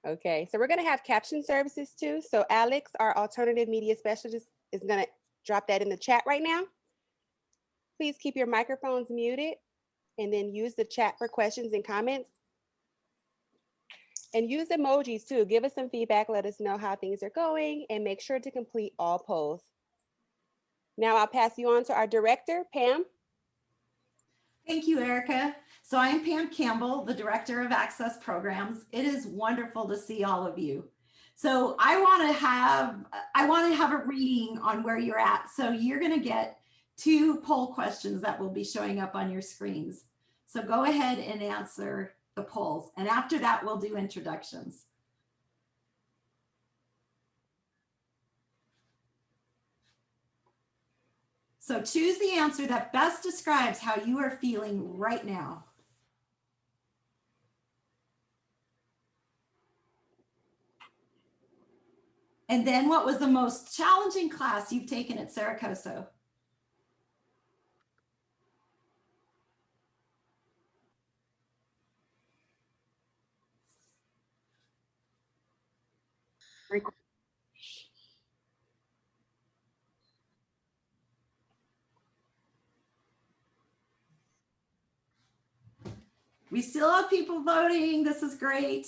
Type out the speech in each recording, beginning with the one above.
Okay, so we're gonna have caption services too. So Alex, our alternative media specialist, is gonna drop that in the chat right now. Please keep your microphones muted and then use the chat for questions and comments. And use emojis too. Give us some feedback, let us know how things are going, and make sure to complete all polls. Now I'll pass you on to our director, Pam. Thank you, Erica. So I'm Pam Campbell, the Director of Access Programs. It is wonderful to see all of you. So I want to have a reading on where you're at. So you're going to get 2 poll questions that will be showing up on your screens. So go ahead and answer the polls. And after that, we'll do introductions. So choose the answer that best describes how you are feeling right now. And then what was the most challenging class you've taken at Saracoso? We still have people voting. This is great.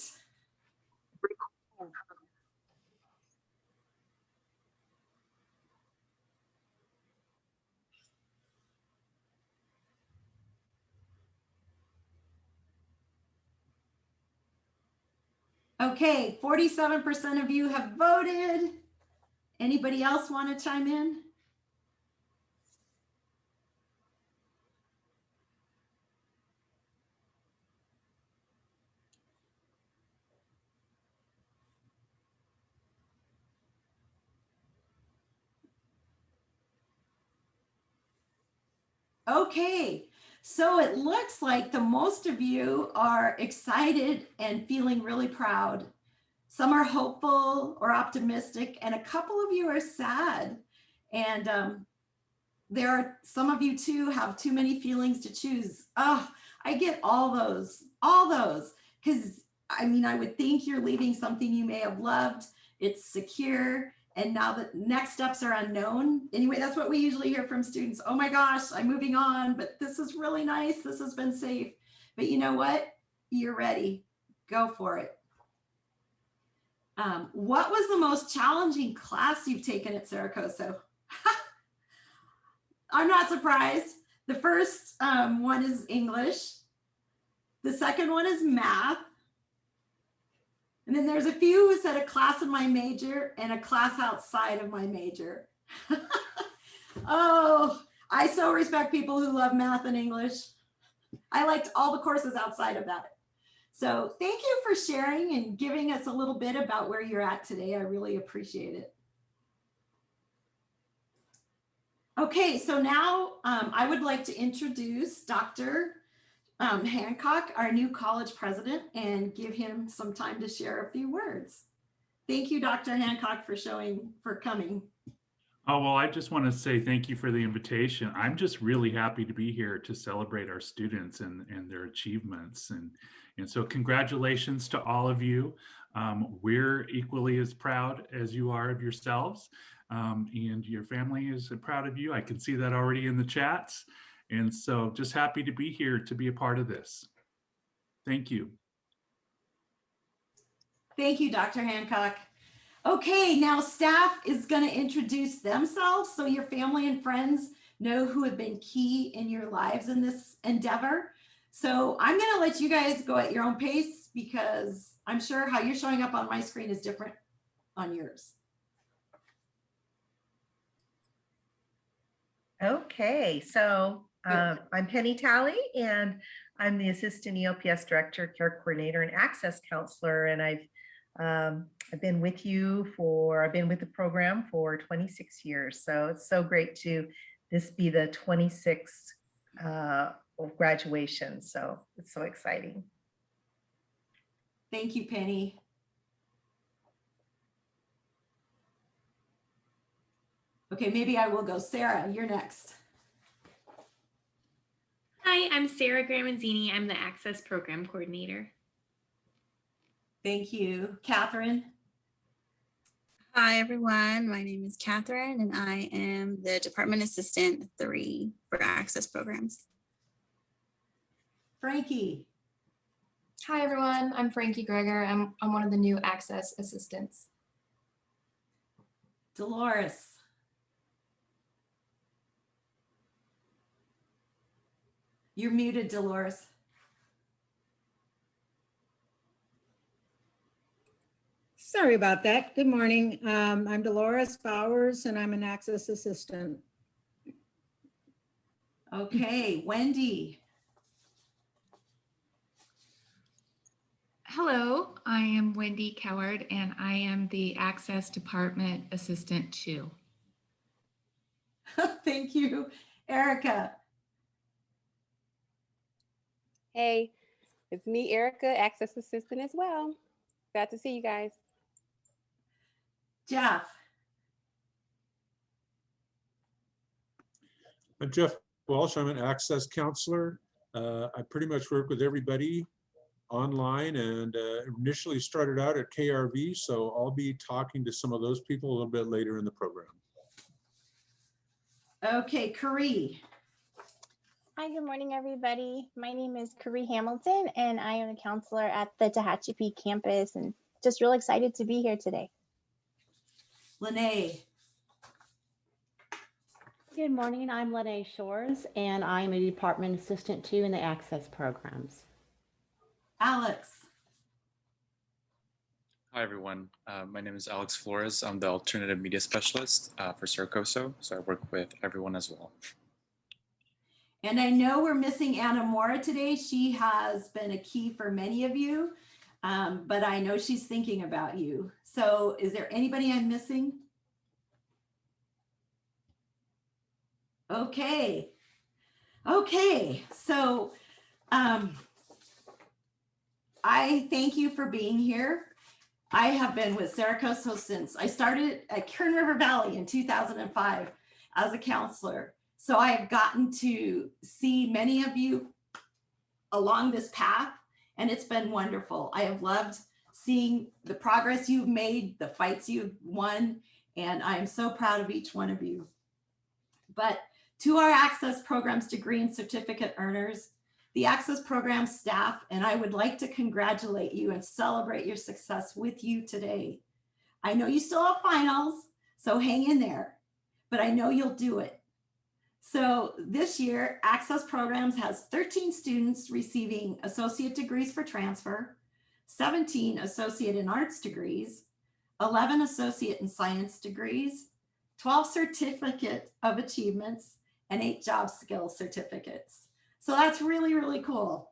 Okay, 47% of you have voted. Anybody else want to chime in? Okay, so it looks like the most of you are excited and feeling really proud. Some are hopeful or optimistic, and a couple of you are sad. And there are some of you too have too many feelings to choose. Oh, I get all those, because I mean, I would think you're leaving something you may have loved. It's secure. And now the next steps are unknown. Anyway, that's what we usually hear from students. Oh my gosh, I'm moving on, but this is really nice. This has been safe. But you know what? You're ready. Go for it. What was the most challenging class you've taken at Saracoso? I'm not surprised. The first one is English. The second one is math. And then there's a few who said a class in my major and a class outside of my major. Oh, I so respect people who love math and English. I liked all the courses outside of that. So thank you for sharing and giving us a little bit about where you're at today. I really appreciate it. Okay, so now I would like to introduce Dr. Hancock, our new college president, and give him some time to share a few words. Thank you, Dr. Hancock, for coming. Oh, well, I just want to say thank you for the invitation. I'm just really happy to be here to celebrate our students and their achievements. And so congratulations to all of you. We're equally as proud as you are of yourselves, and your family is proud of you. I can see that already in the chats. And so just happy to be here to be a part of this. Thank you. Thank you, Dr. Hancock. Okay, now staff is going to introduce themselves so your family and friends know who have been key in your lives in this endeavor. So I'm going to let you guys go at your own pace because I'm sure how you're showing up on my screen is different on yours. Okay, so I'm Penny Talley, and I'm the Assistant EOPS Director, Care Coordinator, and Access Counselor, and I've been with the program for 26 years. So it's so great to this be the 26th graduation. So it's so exciting. Thank you, Penny. Okay, maybe I will go. Sarah, you're next. Hi, I'm Sarah Gramanzini. I'm the Access Program Coordinator. Thank you. Catherine? Hi, everyone. My name is Catherine, and I am the Department Assistant 3 for Access Programs. Frankie? Hi, everyone. I'm Frankie Greger. I'm one of the new Access assistants. Dolores? You're muted, Dolores. Sorry about that. Good morning. I'm Dolores Bowers, and I'm an Access Assistant. Okay, Wendy? Hello, I am Wendy Coward and I am the Access Department Assistant 2. Thank you. Erica? Hey, it's me, Erica, Access Assistant as well. Glad to see you guys. Jeff? I'm Jeff Walsh. I'm an access counselor. I pretty much work with everybody online and initially started out at KRV, so I'll be talking to some of those people a little bit later in the program. Okay, Carrie? Hi, good morning, everybody. My name is Carrie Hamilton, and I am a counselor at the Tehachapi campus, and just real excited to be here today. Lene? Good morning, I'm Lene Shores, and I'm a Department Assistant 2 in the Access Programs. Alex? Hi, everyone. My name is Alex Flores. I'm the Alternative Media Specialist for Saracoso, so I work with everyone as well. And I know we're missing Anna Mora today. She has been a key for many of you, but I know she's thinking about you. So is there anybody I'm missing? Okay. Okay, so I thank you for being here. I have been with Saracoso since I started at Kern River Valley in 2005 as a counselor. So I have gotten to see many of you along this path, and it's been wonderful. I have loved seeing the progress you've made, the fights you've won, and I am so proud of each one of you. But to our Access Programs degree and certificate earners, the Access Program staff, and I would like to congratulate you and celebrate your success with you today. I know you still have finals, so hang in there, but I know you'll do it. So this year, Access Programs has 13 students receiving associate degrees for transfer, 17 associate in arts degrees, 11 associate in science degrees, 12 certificate of achievements, and 8 job skills certificates. So that's really, really cool.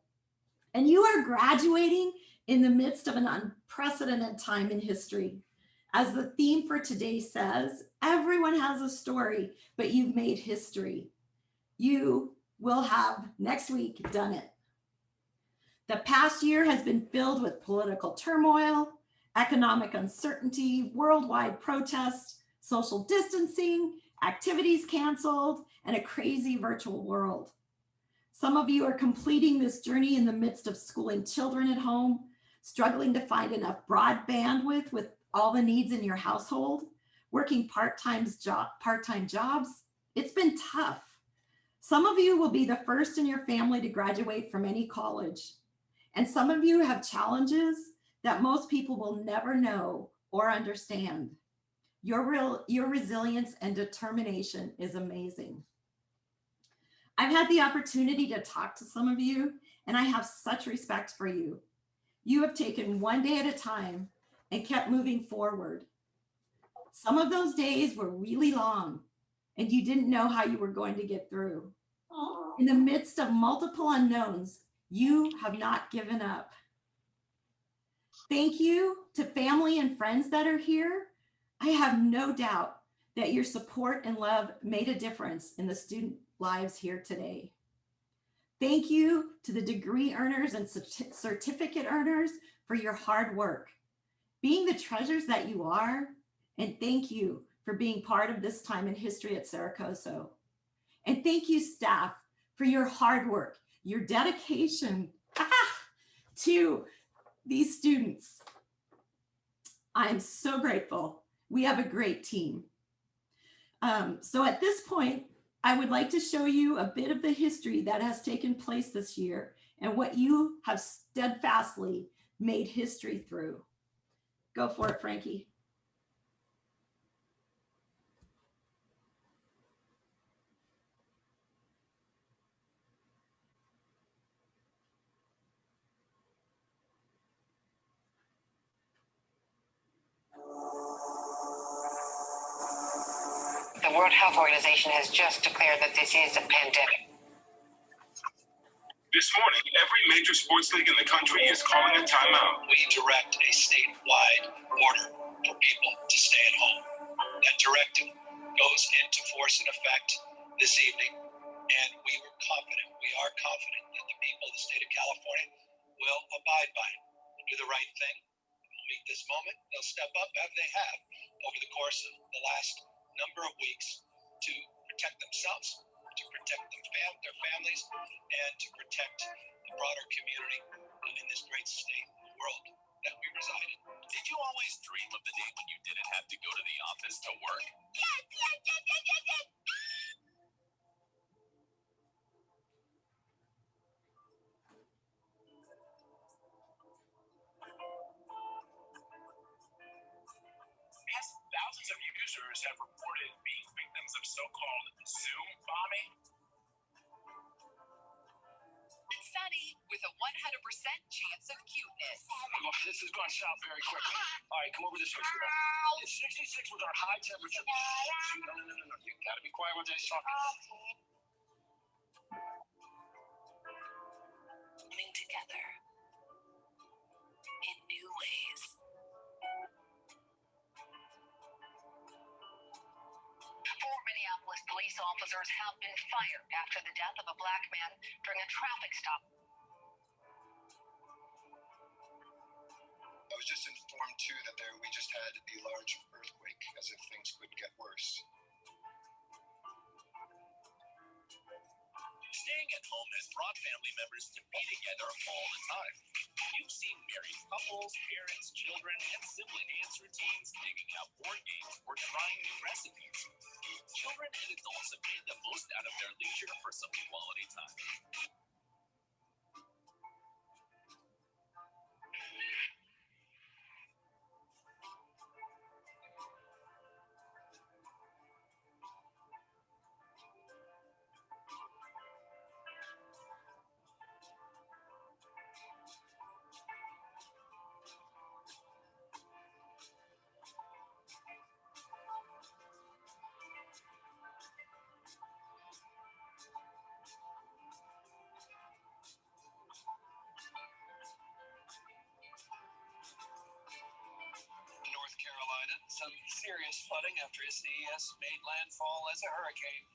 And you are graduating in the midst of an unprecedented time in history. As the theme for today says, everyone has a story, but you've made history. You will have next week done it. The past year has been filled with political turmoil, economic uncertainty, worldwide protests, social distancing, activities canceled, and a crazy virtual world. Some of you are completing this journey in the midst of schooling children at home, struggling to find enough broadband with all the needs in your household, working part-time jobs. It's been tough. Some of you will be the first in your family to graduate from any college. And some of you have challenges that most people will never know or understand. Your resilience and determination is amazing. I've had the opportunity to talk to some of you, and I have such respect for you. You have taken one day at a time and kept moving forward. Some of those days were really long, and you didn't know how you were going to get through. In the midst of multiple unknowns, you have not given up. Thank you to family and friends that are here. I have no doubt that your support and love made a difference in the student lives here today. Thank you to the degree earners and certificate earners for your hard work, being the treasures that you are, and thank you for being part of this time in history at Saracoso. And thank you, staff, for your hard work, your dedication to these students. I'm so grateful. We have a great team. So at this point, I would like to show you a bit of the history that has taken place this year and what you have steadfastly made history through. Go for it, Frankie. The World Health Organization has just declared that this is a pandemic. This morning, every major sports league in the country is calling a timeout. We direct a statewide order for people to stay at home. That directive goes into force and effect this evening, and we are confident that the people of the state of California will abide by it, do the right thing. They'll meet this moment. They'll step up as they have over the course of the last number of weeks to protect themselves, to protect their families, and to protect the broader community in this great state of the world that we reside in. Did you always dream of the day when you didn't have to go to the office to work? Yes. Thousands of users have reported being victims of so-called Zoom bombing. It's Sunny with a 100% chance of cuteness. Oh, this is going south very quickly. All right, come over this way, sweetheart. It's 66 with our high temperature. No. You gotta be quiet when they're talking. Coming together in new ways. Four Minneapolis police officers have been fired after the death of a black man during a traffic stop. I was just informed too that we just had a large earthquake, as if things could get worse. Staying at home has brought family members to be together all the time. You've seen married couples, parents, children, and sibling dance routines, digging out board games, or trying new recipes. Children and adults have made the most out of their leisure for some quality time. North Carolina, some serious flooding after Isaias made landfall as a hurricane.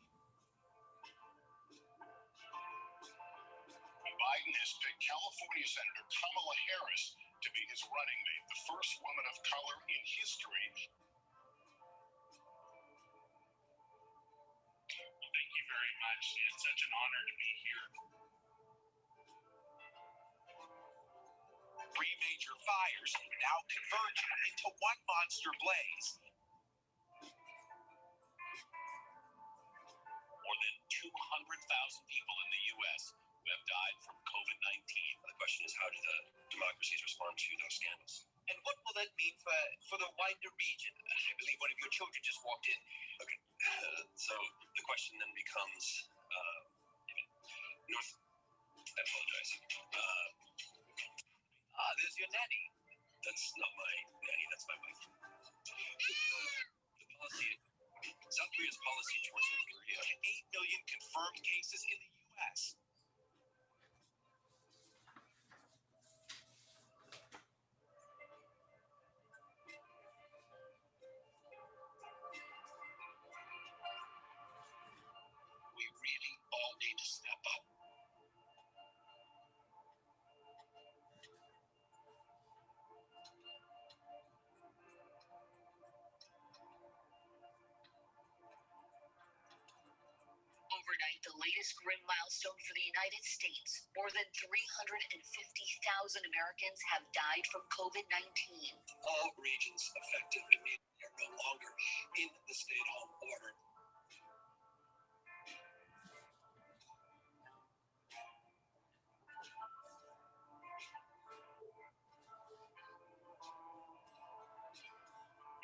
Biden has picked California Senator Kamala Harris to be his running mate, the first woman of color in history. Thank you very much. It's such an honor to be here. Three major fires now converging into one monster blaze. More than 200,000 people in the U.S. who have died from COVID-19. The question is, how do the democracies respond to those scandals? And what will that mean for the wider region? I believe one of your children just walked in. Okay, so the question then becomes, I apologize. There's your nanny. That's not my nanny, that's my wife. The policy, South Korea's policy towards North Korea, 8 million confirmed cases in the U.S. We really all need to step up. Overnight, the latest latest grim milestone for the United States. More than 350,000 Americans have died from COVID-19. All regions affected immediately are no longer in the stay-at-home order.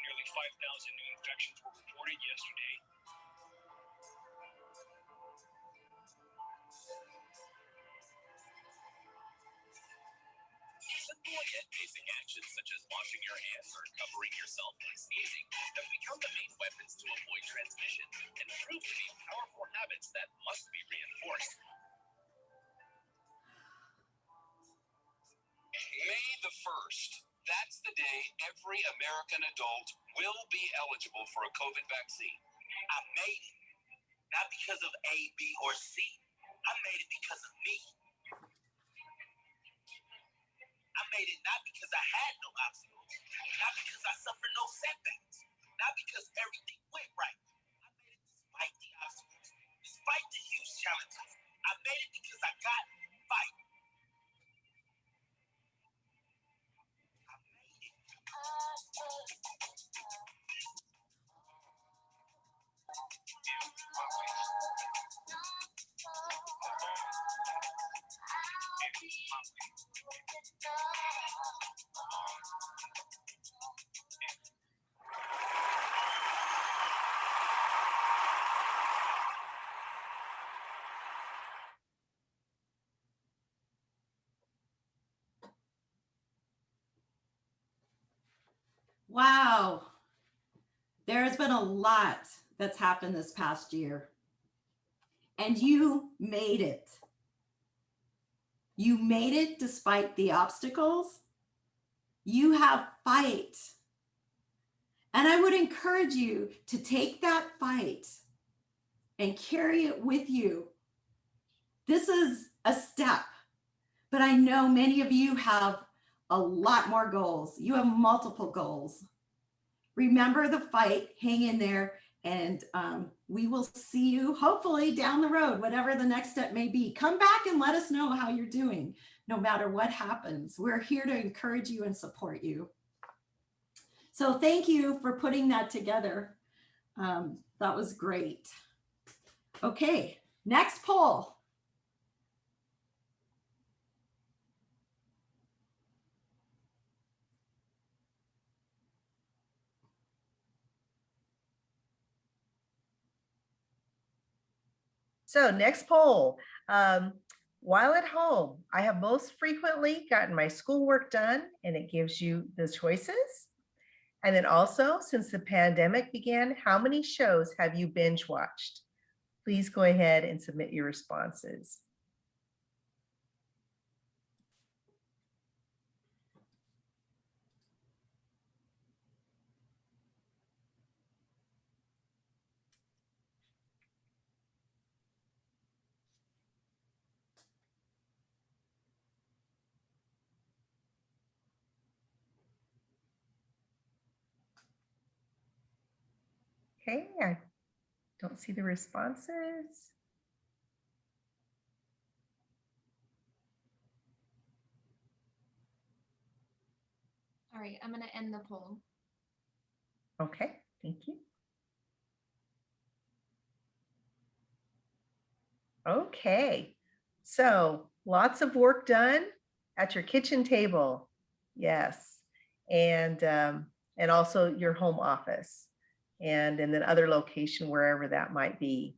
Nearly 5,000 new infections were reported yesterday. Simple yet basic actions such as washing your hands or covering yourself when sneezing have become the main weapons to avoid transmission and prove to be powerful habits that must be reinforced. May the 1st. That's the day every American adult will be eligible for a COVID vaccine. I made it. Not because of A, B, or C. I made it because of me. I made it not because I had no obstacles, not because I suffered no setbacks, not because everything went right. I made it despite the obstacles, despite the huge challenges. I made it because I got fight. I made it. Wow. There's been a lot that's happened this past year. And you made it. You made it despite the obstacles. You have fight. And I would encourage you to take that fight and carry it with you. This is a step, but I know many of you have a lot more goals. You have multiple goals. Remember the fight, hang in there, and we will see you hopefully down the road, whatever the next step may be. Come back and let us know how you're doing, no matter what happens. We're here to encourage you and support you. So thank you for putting that together. That was great. Okay, next poll. So next poll, while at home, I have most frequently gotten my schoolwork done, and it gives you the choices. And then also, since the pandemic began, how many shows have you binge watched? Please go ahead and submit your responses. Okay, I don't see the responses. All right, I'm going to end the poll. Okay, thank you. Okay, so lots of work done at your kitchen table. Yes, and also your home office, and then other location, wherever that might be.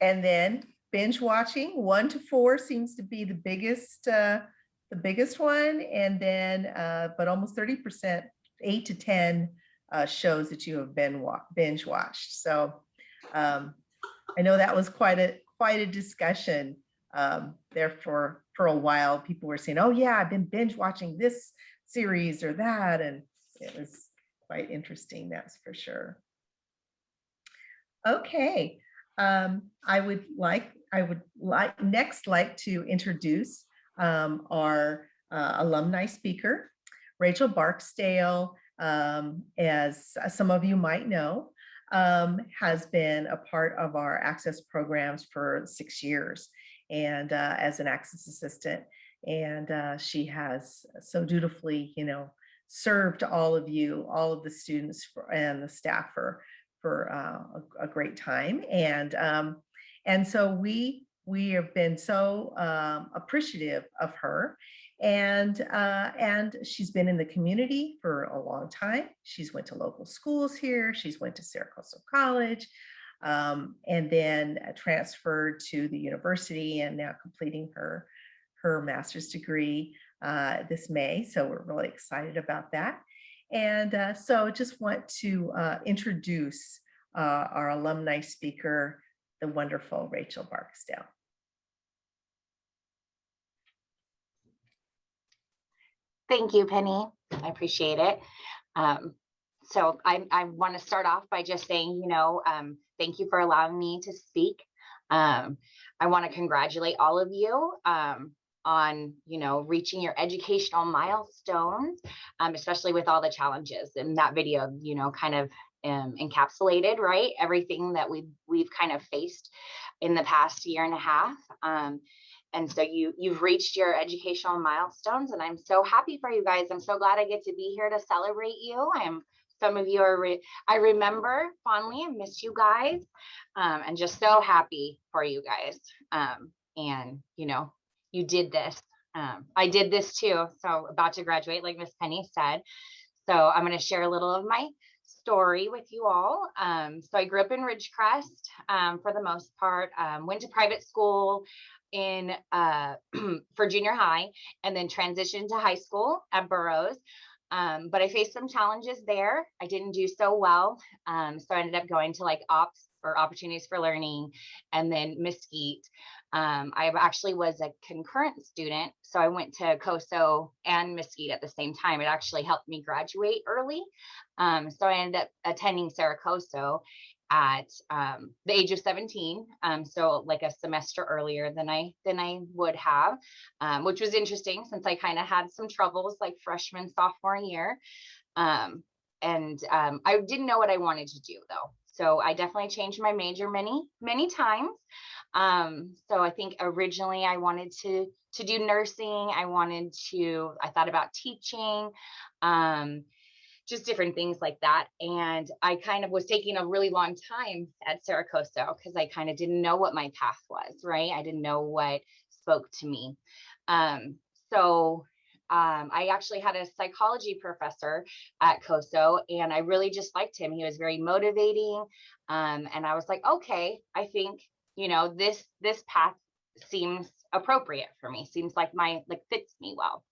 And then binge watching, 1 to 4 seems to be the biggest one, and then but almost 30%, 8 to 10 shows that you have binge watched. So I know that was quite a discussion there for a while. People were saying, "Oh yeah, I've been binge watching this series or that," and it was quite interesting, that's for sure. Okay, I would next like to introduce our alumni speaker, Rachel Barksdale. As some of you might know, has been a part of our access programs for 6 years and as an access assistant. And she has so dutifully, served all of you, all of the students and the staff for a great time. And so we have been so appreciative of her. And she's been in the community for a long time. She's went to local schools here. She's went to Saracoso College, and then transferred to the university and now completing her master's degree this May. So we're really excited about that. And so just want to introduce our alumni speaker, the wonderful Rachel Barksdale. Thank you, Penny. I appreciate it. So I want to start off by just saying, thank you for allowing me to speak. I want to congratulate all of you on, reaching your educational milestones, especially with all the challenges. And that video, kind of encapsulated, right? Everything that we've kind of faced in the past year and a half. And so you've reached your educational milestones, and I'm so happy for you guys. I'm so glad I get to be here to celebrate you. Some of you I remember fondly. I miss you guys, and just so happy for you guys. And you did this. I did this too. So about to graduate, like Miss Penny said. So I'm going to share a little of my story with you all. So I grew up in Ridgecrest for the most part. Went to private school for junior high, and then transitioned to high school at Burroughs. But I faced some challenges there. I didn't do so well. So I ended up going to ops or opportunities for learning, and then Mesquite. I actually was a concurrent student. So I went to COSO and Mesquite at the same time. It actually helped me graduate early. So I ended up attending Saracoso at the age of 17, so like a semester earlier than I would have, which was interesting since I kind of had some troubles like freshman, sophomore year, and I didn't know what I wanted to do though. So I definitely changed my major many times. So I think originally I wanted to do nursing. I thought about teaching. Just different things like that. And I kind of was taking a really long time at Saracoso because I kind of didn't know what my path was, right? I didn't know what spoke to me. So I actually had a psychology professor at COSO, and I really just liked him. He was very motivating. And I was like, okay, I think, this path seems appropriate for me, seems like fits me well.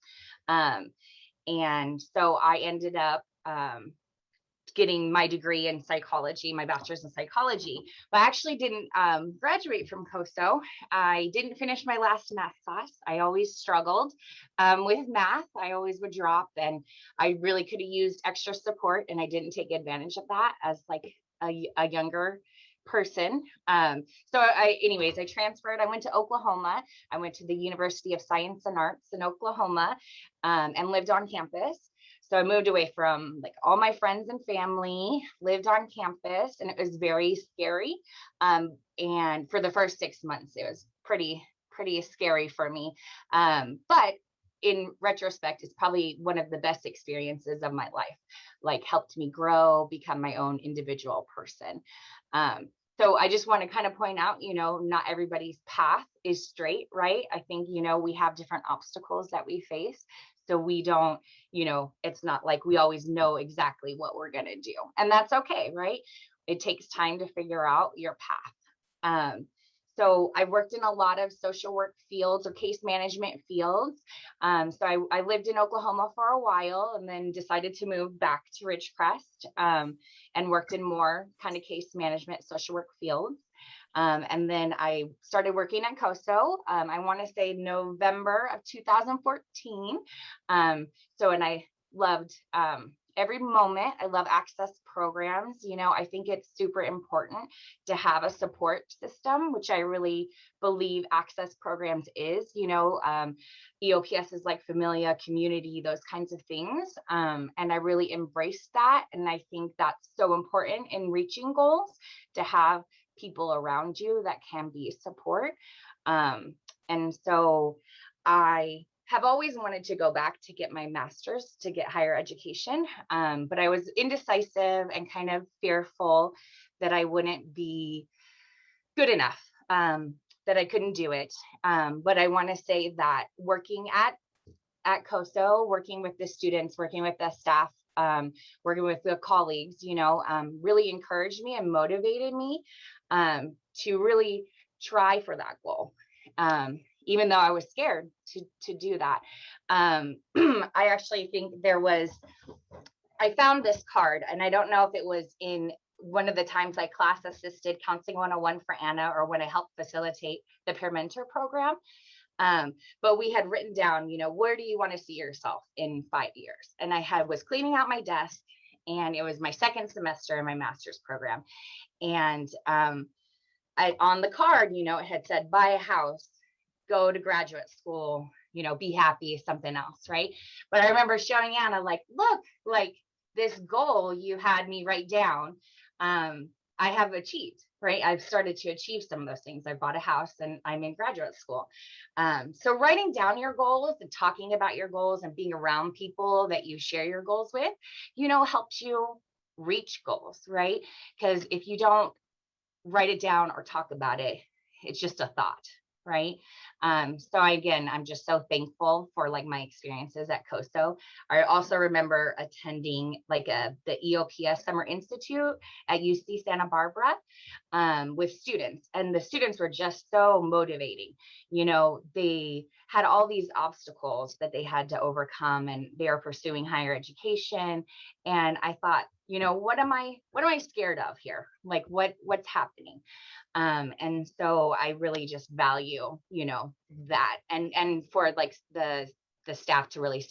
And so I ended up getting my degree in psychology, my bachelor's in psychology, but I actually didn't graduate from COSO. I didn't finish my last math class. I always struggled with math. I always would drop, and I really could have used extra support, and I didn't take advantage of that as a younger person. So I transferred. I went to Oklahoma. I went to the University of Science and Arts in Oklahoma, and lived on campus. So I moved away from all my friends and family, lived on campus, and it was very scary. And for the first 6 months, it was pretty scary for me. But in retrospect, it's probably one of the best experiences of my life, helped me grow, become my own individual person. So I just want to kind of point out, not everybody's path is straight, right? I think, we have different obstacles that we face. So we don't, it's not like we always know exactly what we're going to do. And that's okay, right? It takes time to figure out your path. So I worked in a lot of social work fields or case management fields. So I lived in Oklahoma for a while, and then decided to move back to Ridgecrest, and worked in more kind of case management social work fields. And then I started working at COSO, I want to say November of 2014. And I loved every moment. I love access programs. You know, I think it's super important to have a support system, which I really believe access programs is. You know, EOPS is like familia, community, those kinds of things. And I really embrace that. And I think that's so important in reaching goals, to have people around you that can be support. And so I have always wanted to go back to get my master's, to get higher education. But I was indecisive and kind of fearful that I wouldn't be good enough, that I couldn't do it. But I want to say that working at COSO, working with the students, working with the staff, working with the colleagues, you know, really encouraged me and motivated me to really try for that goal. Even though I was scared to do that. I actually think I found this card, and I don't know if it was in one of the times I class assisted Counseling 101 for Anna, or when I helped facilitate the peer mentor program. But we had written down, you know, where do you want to see yourself in 5 years? And I was cleaning out my desk, and it was my second semester in my master's program. And on the card, you know, it had said, buy a house, go to graduate school, you know, be happy, something else, right? But I remember showing Anna, like, look, like this goal you had me write down, I have achieved, right? I've started to achieve some of those things. I bought a house and I'm in graduate school. So writing down your goals and talking about your goals and being around people that you share your goals with, you know, helps you reach goals, right? Because if you don't write it down or talk about it, it's just a thought, right? So I'm just so thankful for like my experiences at COSO. I also remember attending like the EOPS Summer Institute at UC Santa Barbara with students, and the students were just so motivating. You know, they had all these obstacles that they had to overcome, and they are pursuing higher education. And I thought, you know, what am I scared of here? Like what's happening? And so I really just value, you know, that, and for like the staff to really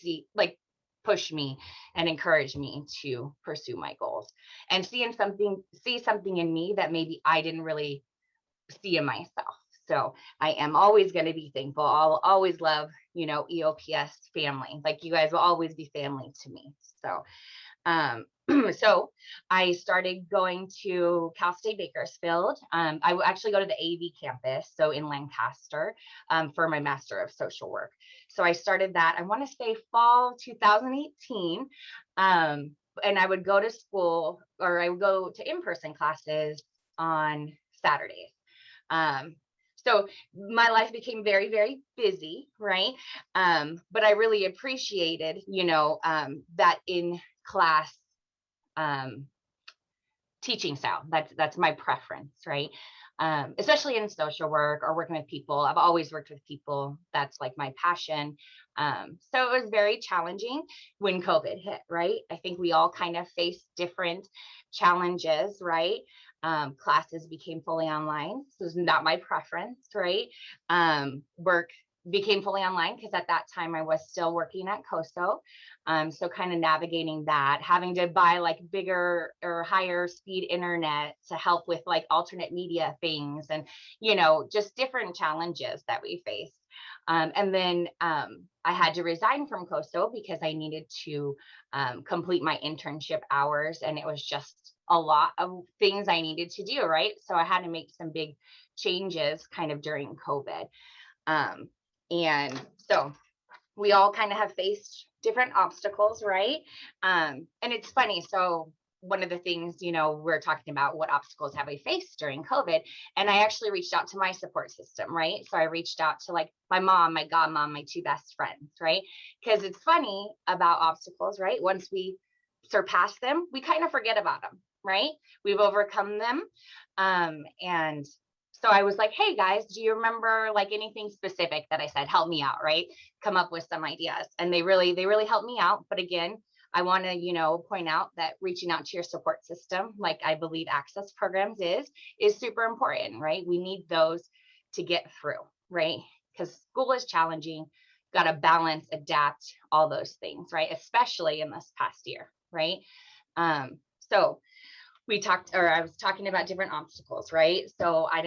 push me and encourage me to pursue my goals, and see something in me that maybe I didn't really see in myself. So I am always going to be thankful. I'll always love, you know, EOPS family. Like you guys will always be family to me. So so I started going to Cal State Bakersfield. I will actually go to the AV campus, so in Lancaster, for my Master of Social Work. So I started that, I want to say fall 2018. And I would go to school, or I would go to in-person classes on Saturdays. So my life became very, very busy, right? But I really appreciated, you know, that in class teaching style. That's my preference, right? Especially in social work or working with people. I've always worked with people. That's like my passion. So it was very challenging when COVID hit, right? I think we all kind of faced different challenges, right? Classes became fully online. So it's not my preference, right? Work became fully online because at that time I was still working at COSO. So kind of navigating that, having to buy like bigger or higher speed internet to help with like alternate media things, and, you know, just different challenges that we faced. And then I had to resign from COSO because I needed to complete my internship hours, and it was just a lot of things I needed to do, right? So I had to make some big changes kind of during COVID. And so we all kind of have faced different obstacles, right? And it's funny. So one of the things, you know, we're talking about what obstacles have we faced during COVID. And I actually reached out to my support system, right? So I reached out to like my mom, my godmom, my two best friends, right? Because it's funny about obstacles, right? Once we surpass them, we kind of forget about them, right? We've overcome them. And so I was like, hey guys, do you remember like anything specific that I said, help me out, right? Come up with some ideas. And they really helped me out. But again, I want to, you know, point out that reaching out to your support system, like I believe access programs is super important, right? We need those to get through, right? Because school is challenging, got to balance, adapt, all those things, right? Especially in this past year, right? So I was talking about different obstacles, right? So I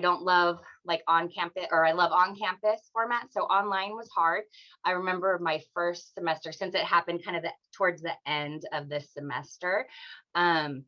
don't love like on campus, or I love on campus format. So online was hard. I remember my first semester, since it happened kind of towards the end of this semester. I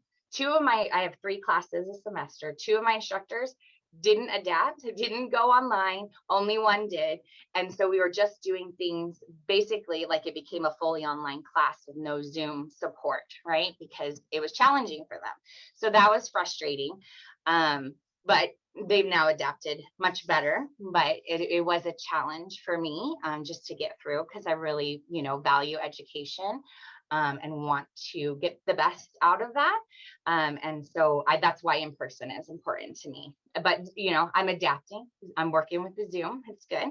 have 3 classes a semester. 2 of my instructors didn't adapt, didn't go online, only one did. And so we were just doing things basically like it became a fully online class with no Zoom support, right? Because it was challenging for them. So that was frustrating. But they've now adapted much better, but it was a challenge for me just to get through, because I really, value education. And want to get the best out of that. And so that's why in person is important to me. But, I'm adapting. I'm working with the Zoom. It's good.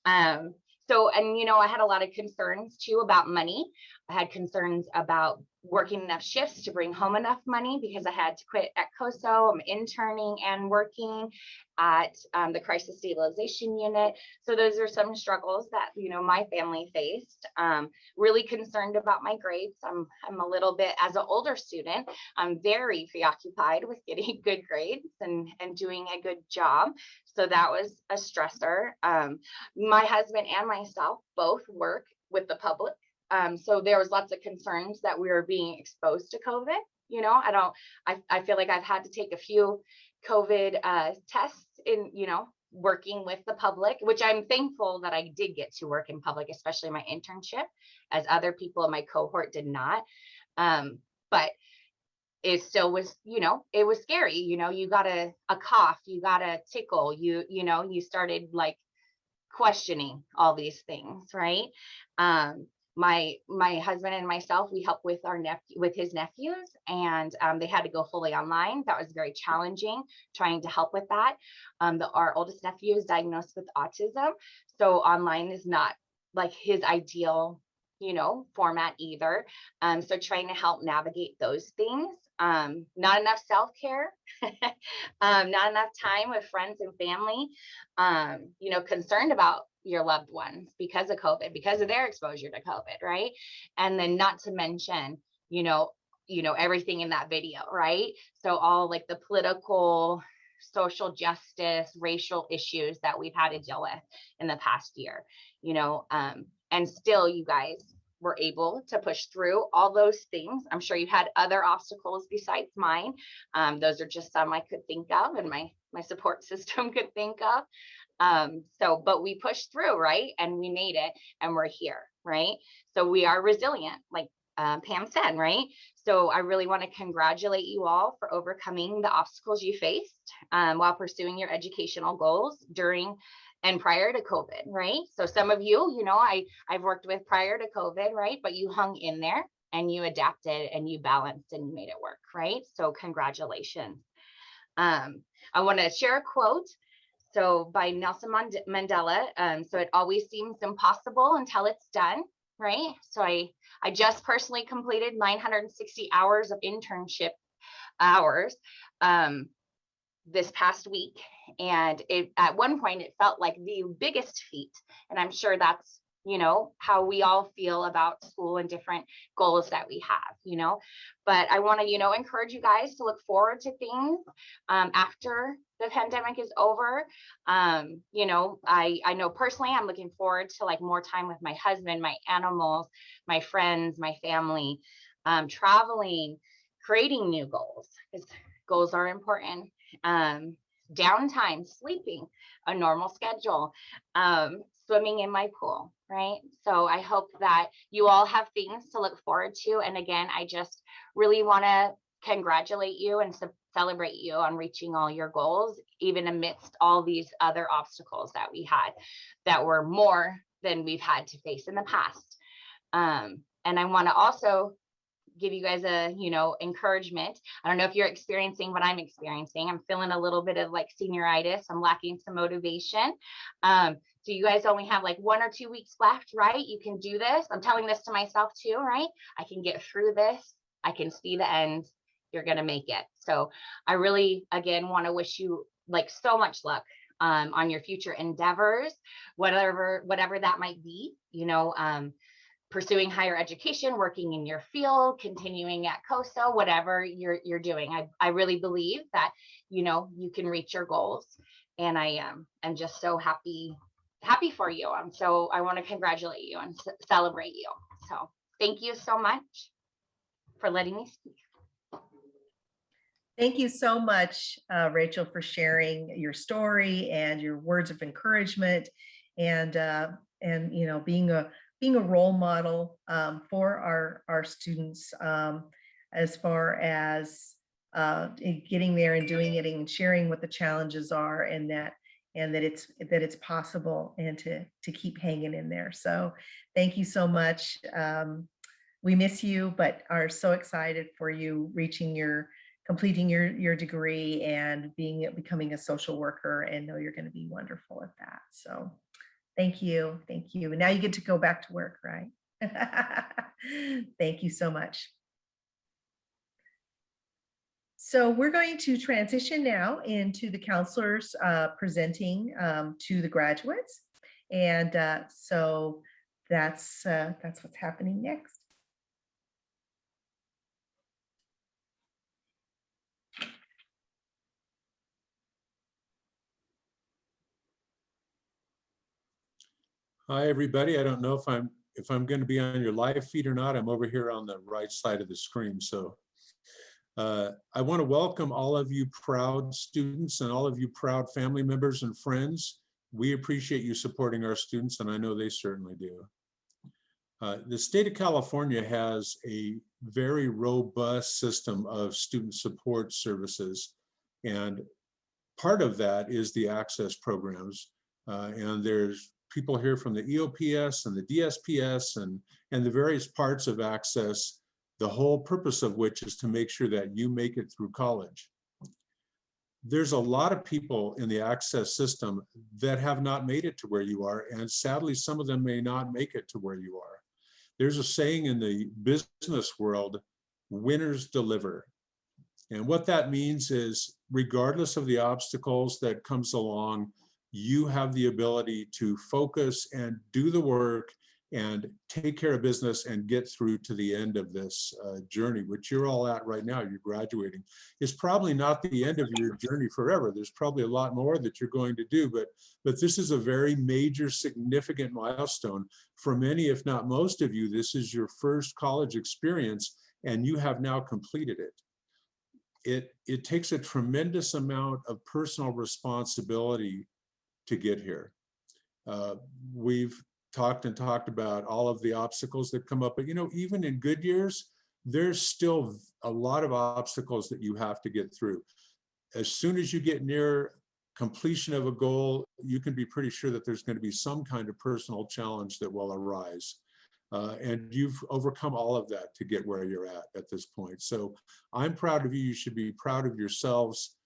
I had a lot of concerns too about money. I had concerns about working enough shifts to bring home enough money, because I had to quit at COSO. I'm interning and working at the crisis stabilization unit. So those are some struggles that, my family faced. Really concerned about my grades. I'm a little bit, as an older student, I'm very preoccupied with getting good grades and doing a good job. So that was a stressor. My husband and myself both work with the public. So there was lots of concerns that we were being exposed to COVID. I feel like I've had to take a few COVID tests in, working with the public, which I'm thankful that I did get to work in public, especially my internship, as other people in my cohort did not. But it still was, it was scary. You got a cough, you got a tickle, you started like questioning all these things, right? My husband and myself, we helped with his nephews, and they had to go fully online. That was very challenging, trying to help with that. Our oldest nephew is diagnosed with autism, so online is not like his ideal, format either. So trying to help navigate those things. Not enough self-care, not enough time with friends and family, concerned about your loved ones because of COVID, because of their exposure to COVID, right? And then not to mention, everything in that video, right? So all like the political, social justice, racial issues that we've had to deal with in the past year, and still you guys were able to push through all those things. I'm sure you had other obstacles besides mine. Those are just some I could think of and my support system could think of. But we pushed through, right? And we made it, and we're here, right? So we are resilient, like Pam said, right? So I really want to congratulate you all for overcoming the obstacles you faced while pursuing your educational goals during and prior to COVID, right? So some of you, I've worked with prior to COVID, right? But you hung in there and you adapted and you balanced and you made it work, right? So congratulations. I want to share a quote. So by Nelson Mandela. So it always seems impossible until it's done, right? So I just personally completed 960 hours of internship hours this past week. And at one point it felt like the biggest feat. And I'm sure that's, how we all feel about school and different goals that we have, but I want to, encourage you guys to look forward to things after the pandemic is over. I know personally, I'm looking forward to like more time with my husband, my animals, my friends, my family, traveling, creating new goals, because goals are important. Downtime, sleeping, a normal schedule, swimming in my pool, right? So I hope that you all have things to look forward to. And again, I just really want to congratulate you and celebrate you on reaching all your goals, even amidst all these other obstacles that we had that were more than we've had to face in the past. And I want to also give you guys a, encouragement. I don't know if you're experiencing what I'm experiencing. I'm feeling a little bit of like senioritis. I'm lacking some motivation. So you guys only have like 1 or 2 weeks left, right? You can do this. I'm telling this to myself too, right? I can get through this. I can see the end. You're going to make it. So I really, again, want to wish you like so much luck on your future endeavors, whatever that might be, pursuing higher education, working in your field, continuing at COSO, whatever you're doing. I really believe that, you know, you can reach your goals. And I am just so happy for you. I want to congratulate you and celebrate you. So thank you so much for letting me speak. Thank you so much, Rachel, for sharing your story and your words of encouragement, and you know, being a role model for our students as far as getting there and doing it and sharing what the challenges are, and that it's possible, and to keep hanging in there. So thank you so much. We miss you, but are so excited for you completing your degree and becoming a social worker, and know you're going to be wonderful at that. So thank you. And now you get to go back to work, right? Thank you so much. So we're going to transition now into the counselors presenting to the graduates. And so that's what's happening next. Hi, everybody. I don't know if I'm going to be on your live feed or not. I'm over here on the right side of the screen. So I want to welcome all of you proud students and all of you proud family members and friends. We appreciate you supporting our students, and I know they certainly do. The state of California has a very robust system of student support services, and part of that is the access programs. And there's people here from the EOPS and the DSPS and the various parts of access, the whole purpose of which is to make sure that you make it through college. There's a lot of people in the access system that have not made it to where you are, and sadly, some of them may not make it to where you are. There's a saying in the business world, winners deliver. And what that means is, regardless of the obstacles that comes along, you have the ability to focus and do the work and take care of business and get through to the end of this journey, which you're all at right now. You're graduating. It's probably not the end of your journey forever. There's probably a lot more that you're going to do, but this is a very major, significant milestone for many, if not most of you. This is your first college experience, and you have now completed it. It takes a tremendous amount of personal responsibility to get here. We've talked about all of the obstacles that come up, but you know, even in good years, there's still a lot of obstacles that you have to get through. As soon as you get near completion of a goal, you can be pretty sure that there's going to be some kind of personal challenge that will arise. And you've overcome all of that to get where you're at this point. So I'm proud of you. You should be proud of yourselves.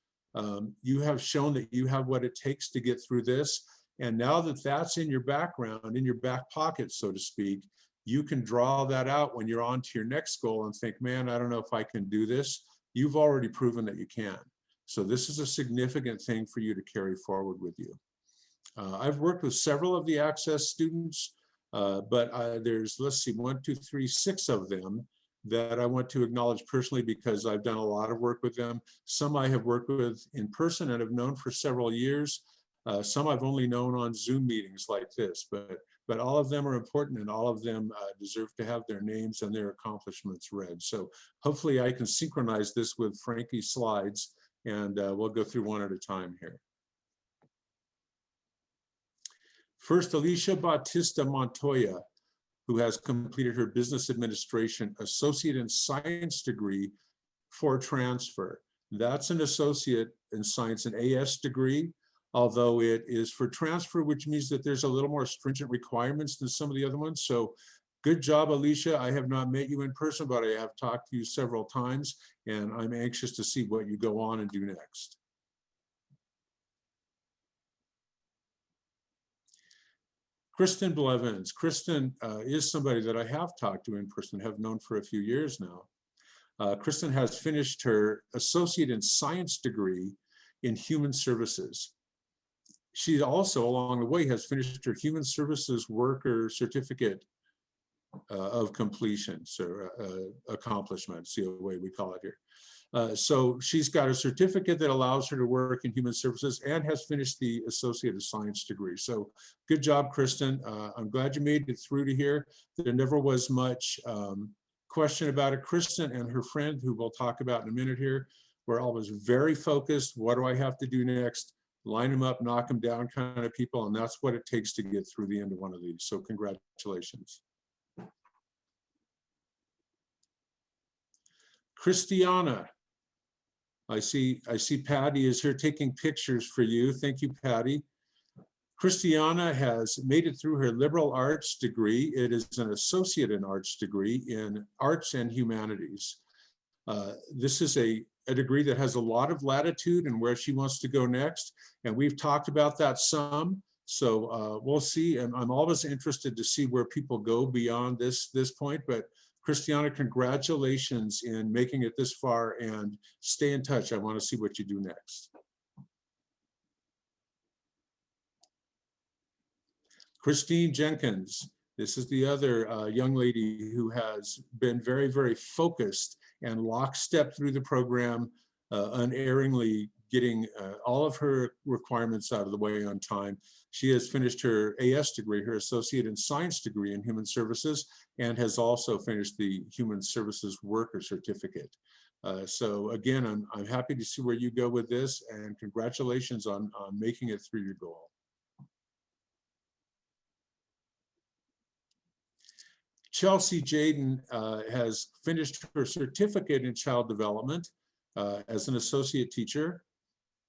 You have shown that you have what it takes to get through this. And now that that's in your background, in your back pocket, so to speak, you can draw that out when you're on to your next goal and think, man, I don't know if I can do this. You've already proven that you can. So this is a significant thing for you to carry forward with you. I've worked with several of the Access students, but there's, let's see, 1, 2, 3, 6 of them that I want to acknowledge personally because I've done a lot of work with them. Some I have worked with in person and have known for several years. Some I've only known on Zoom meetings like this, but all of them are important, and all of them deserve to have their names and their accomplishments read. So hopefully I can synchronize this with Frankie's slides, and we'll go through one at a time here. First, Alicia Bautista Montoya, who has completed her Business Administration Associate in Science degree for transfer. That's an Associate in Science, an AS degree, although it is for transfer, which means that there's a little more stringent requirements than some of the other ones. So good job, Alicia. I have not met you in person, but I have talked to you several times, and I'm anxious to see what you go on and do next. Kristen Blevins. Kristen is somebody that I have talked to in person, have known for a few years now. Kristen has finished her Associate in Science degree in Human Services. She also, along the way, has finished her Human Services Worker Certificate of completions or accomplishments, the way we call it here. So she's got a certificate that allows her to work in human services and has finished the Associate of Science degree. So good job, Kristen. I'm glad you made it through to here. There never was much question about it. Kristen and her friend, who we'll talk about in a minute here, were always very focused. What do I have to do next? Line them up, knock them down kind of people. And that's what it takes to get through the end of one of these. So congratulations. Christiana. I see Patty is here taking pictures for you. Thank you, Patty. Christiana has made it through her liberal arts degree. It is an associate in arts degree in arts and humanities. This is a degree that has a lot of latitude in where she wants to go next. And we've talked about that some. So we'll see. And I'm always interested to see where people go beyond this point. But Christiana, congratulations in making it this far, and stay in touch. I want to see what you do next. Christine Jenkins, this is the other young lady who has been very, very focused and lockstep through the program, unerringly getting all of her requirements out of the way on time. She has finished her AS degree, her Associate in Science degree in Human Services, and has also finished the Human Services Worker Certificate. So again, I'm happy to see where you go with this, and congratulations on making it through your goal. Chelsea Jaden has finished her certificate in child development as an associate teacher.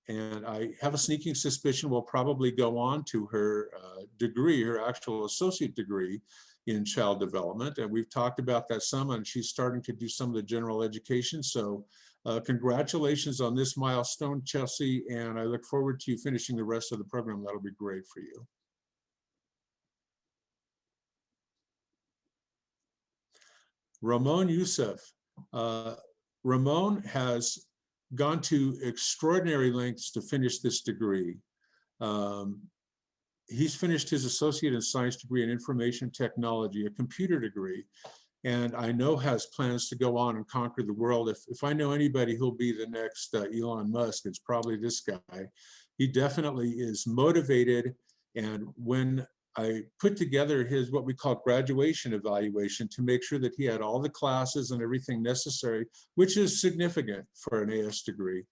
And I have a sneaking suspicion will probably go on to her degree, her actual associate degree in child development. And we've talked about that some, and she's starting to do some of the general education. So congratulations on this milestone, Chelsea. And I look forward to you finishing the rest of the program. That'll be great for you. Ramon Youssef. Ramon has gone to extraordinary lengths to finish this degree. He's finished his Associate in Science degree in Information Technology, a computer degree, and I know has plans to go on and conquer the world. If I know anybody who'll be the next Elon Musk, it's probably this guy. He definitely is motivated, and when I put together his what we call graduation evaluation to make sure that he had all the classes and everything necessary, which is significant for an AS degree.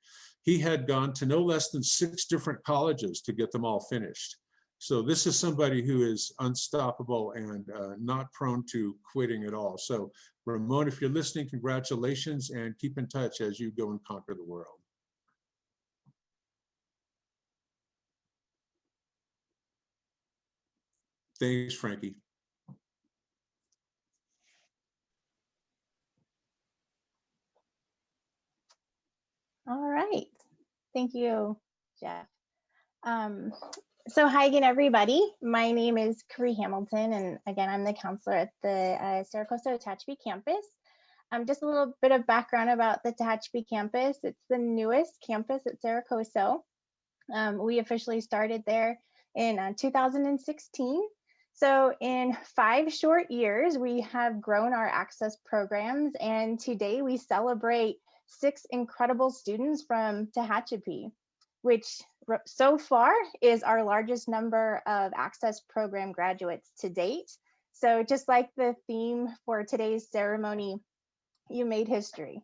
He had gone to no less than 6 different colleges to get them all finished. So this is somebody who is unstoppable and not prone to quitting at all. So Ramon, if you're listening, congratulations, and keep in touch as you go and conquer the world. Thanks, Frankie. All right. Thank you, Jeff. So hi again, everybody. My name is Carrie Hamilton, and again, I'm the counselor at the Saracoso Tehachapi campus. Just a little bit of background about the Tehachapi campus. It's the newest campus at Saracoso. We officially started there in 2016. So in 5 short years, we have grown our access programs, and today we celebrate 6 incredible students from Tehachapi, which so far is our largest number of access program graduates to date. So just like the theme for today's ceremony, you made history.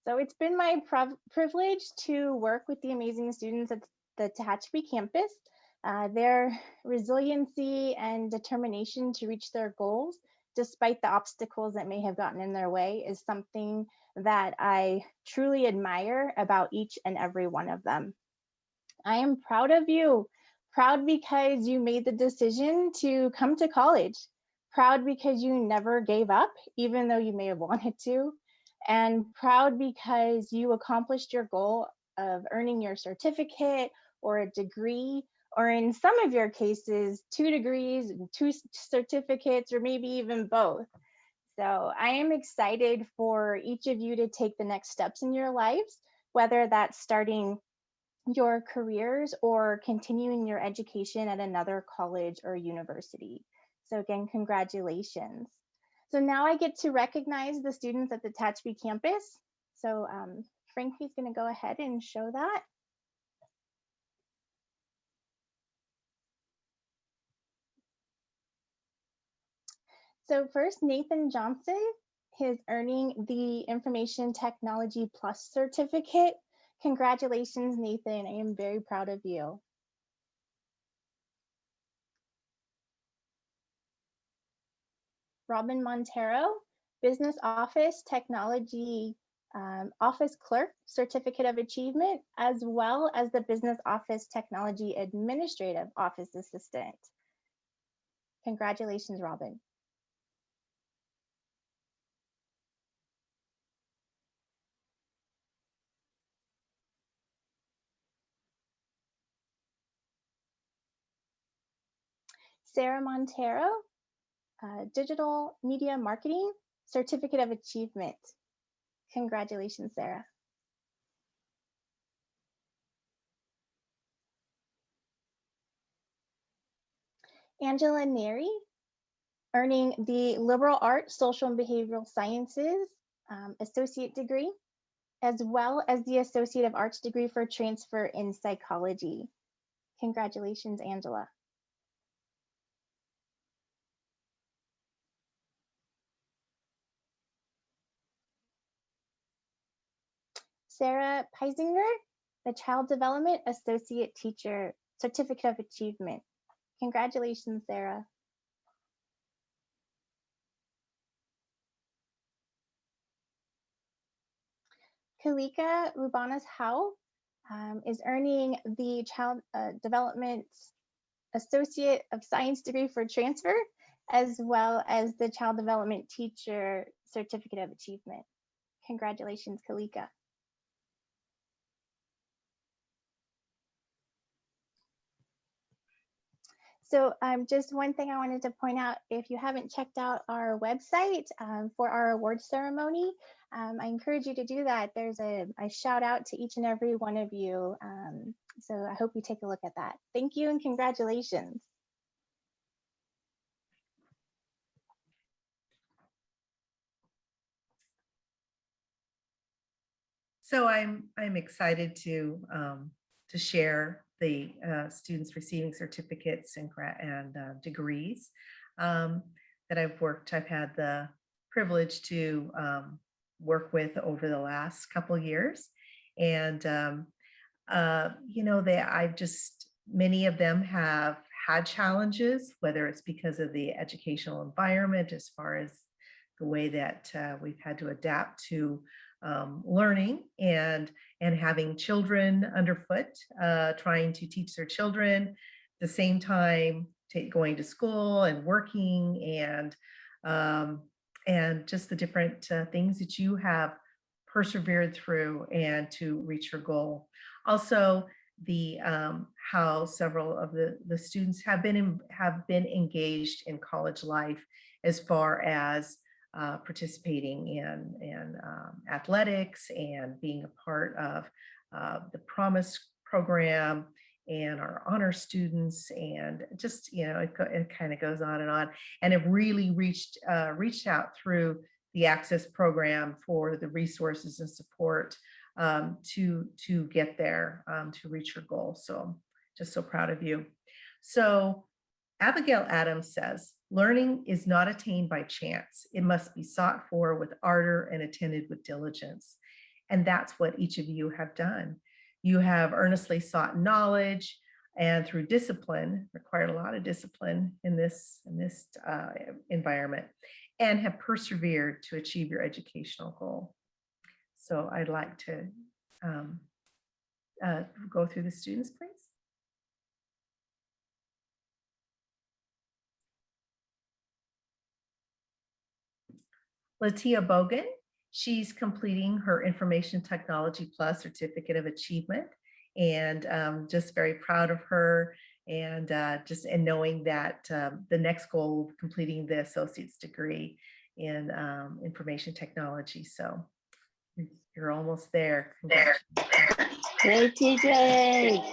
So it's been my privilege to work with the amazing students at the Tehachapi campus. Their resiliency and determination to reach their goals, despite the obstacles that may have gotten in their way, is something that I truly admire about each and every one of them. I am proud of you, proud because you made the decision to come to college, proud because you never gave up, even though you may have wanted to, and proud because you accomplished your goal of earning your certificate or a degree, or in some of your cases, 2 degrees and 2 certificates, or maybe even both. So I am excited for each of you to take the next steps in your lives, whether that's starting your careers or continuing your education at another college or university. So again, congratulations. So now I get to recognize the students at the Tehachapi campus. So Frankie's going to go ahead and show that. So first, Nathan Johnson is earning the Information Technology Plus certificate. Congratulations, Nathan. I am very proud of you. Robin Montero, Business Office Technology Office Clerk Certificate of Achievement, as well as the Business Office Technology Administrative Office Assistant. Congratulations, Robin. Sarah Montero, Digital Media Marketing Certificate of Achievement. Congratulations, Sarah. Angela Neri, earning the Liberal Arts, Social and Behavioral Sciences Associate degree, as well as the Associate of Arts degree for transfer in psychology. Congratulations, Angela. Sarah Peisinger, the Child Development Associate Teacher Certificate of Achievement. Congratulations, Sarah. Kalika Rubanas Howe is earning the Child Development Associate of Science degree for transfer, as well as the Child Development Teacher Certificate of Achievement. Congratulations, Kalika. So just one thing I wanted to point out, if you haven't checked out our website for our award ceremony, I encourage you to do that. There's a shout out to each and every one of you. So I hope you take a look at that. Thank you and congratulations. So I'm excited to share the students receiving certificates and degrees that I've had the privilege to work with over the last couple years. And, you know, many of them have had challenges, whether it's because of the educational environment, as far as the way that we've had to adapt to learning and having children underfoot, trying to teach their children at the same time going to school and working, and just the different things that you have persevered through and to reach your goal. Also, the how several of the students have been engaged in college life, as far as participating in athletics and being a part of the Promise program and our honor students, and just, you know, it kind of goes on, and have really reached out through the Access program for the resources and support to get there, to reach your goal. So just so proud of you. So Abigail Adams says, learning is not attained by chance. It must be sought for with ardor and attended with diligence. And that's what each of you have done. You have earnestly sought knowledge, and through discipline, required a lot of discipline in this environment, and have persevered to achieve your educational goal. So I'd like to go through the students, please. Latia Bogan, she's completing her Information Technology Plus Certificate of Achievement, and just very proud of her, and knowing that the next goal of completing the associate's degree in information technology. So you're almost there. Hey, TJ.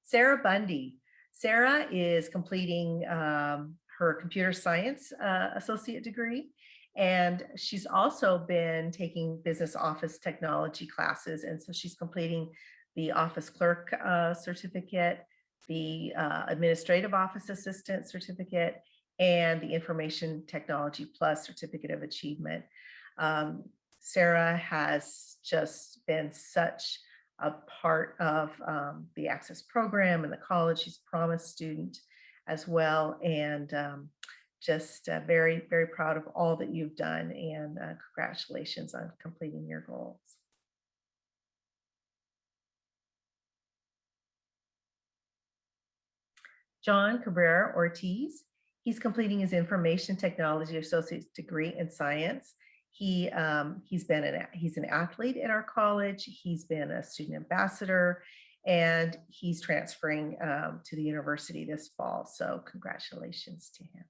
Sarah Bundy. Sarah is completing her computer science associate degree, and she's also been taking business office technology classes. And so she's completing the office clerk certificate, the administrative office assistant certificate, and the information technology plus certificate of achievement. Sarah has just been such a part of the Access program and the college. She's a Promise student as well, and just very, very proud of all that you've done, and congratulations on completing your goals. John Cabrera Ortiz, he's completing his Information Technology Associate's degree in science. He's an athlete at our college. He's been a student ambassador, and he's transferring to the university this fall. So congratulations to him.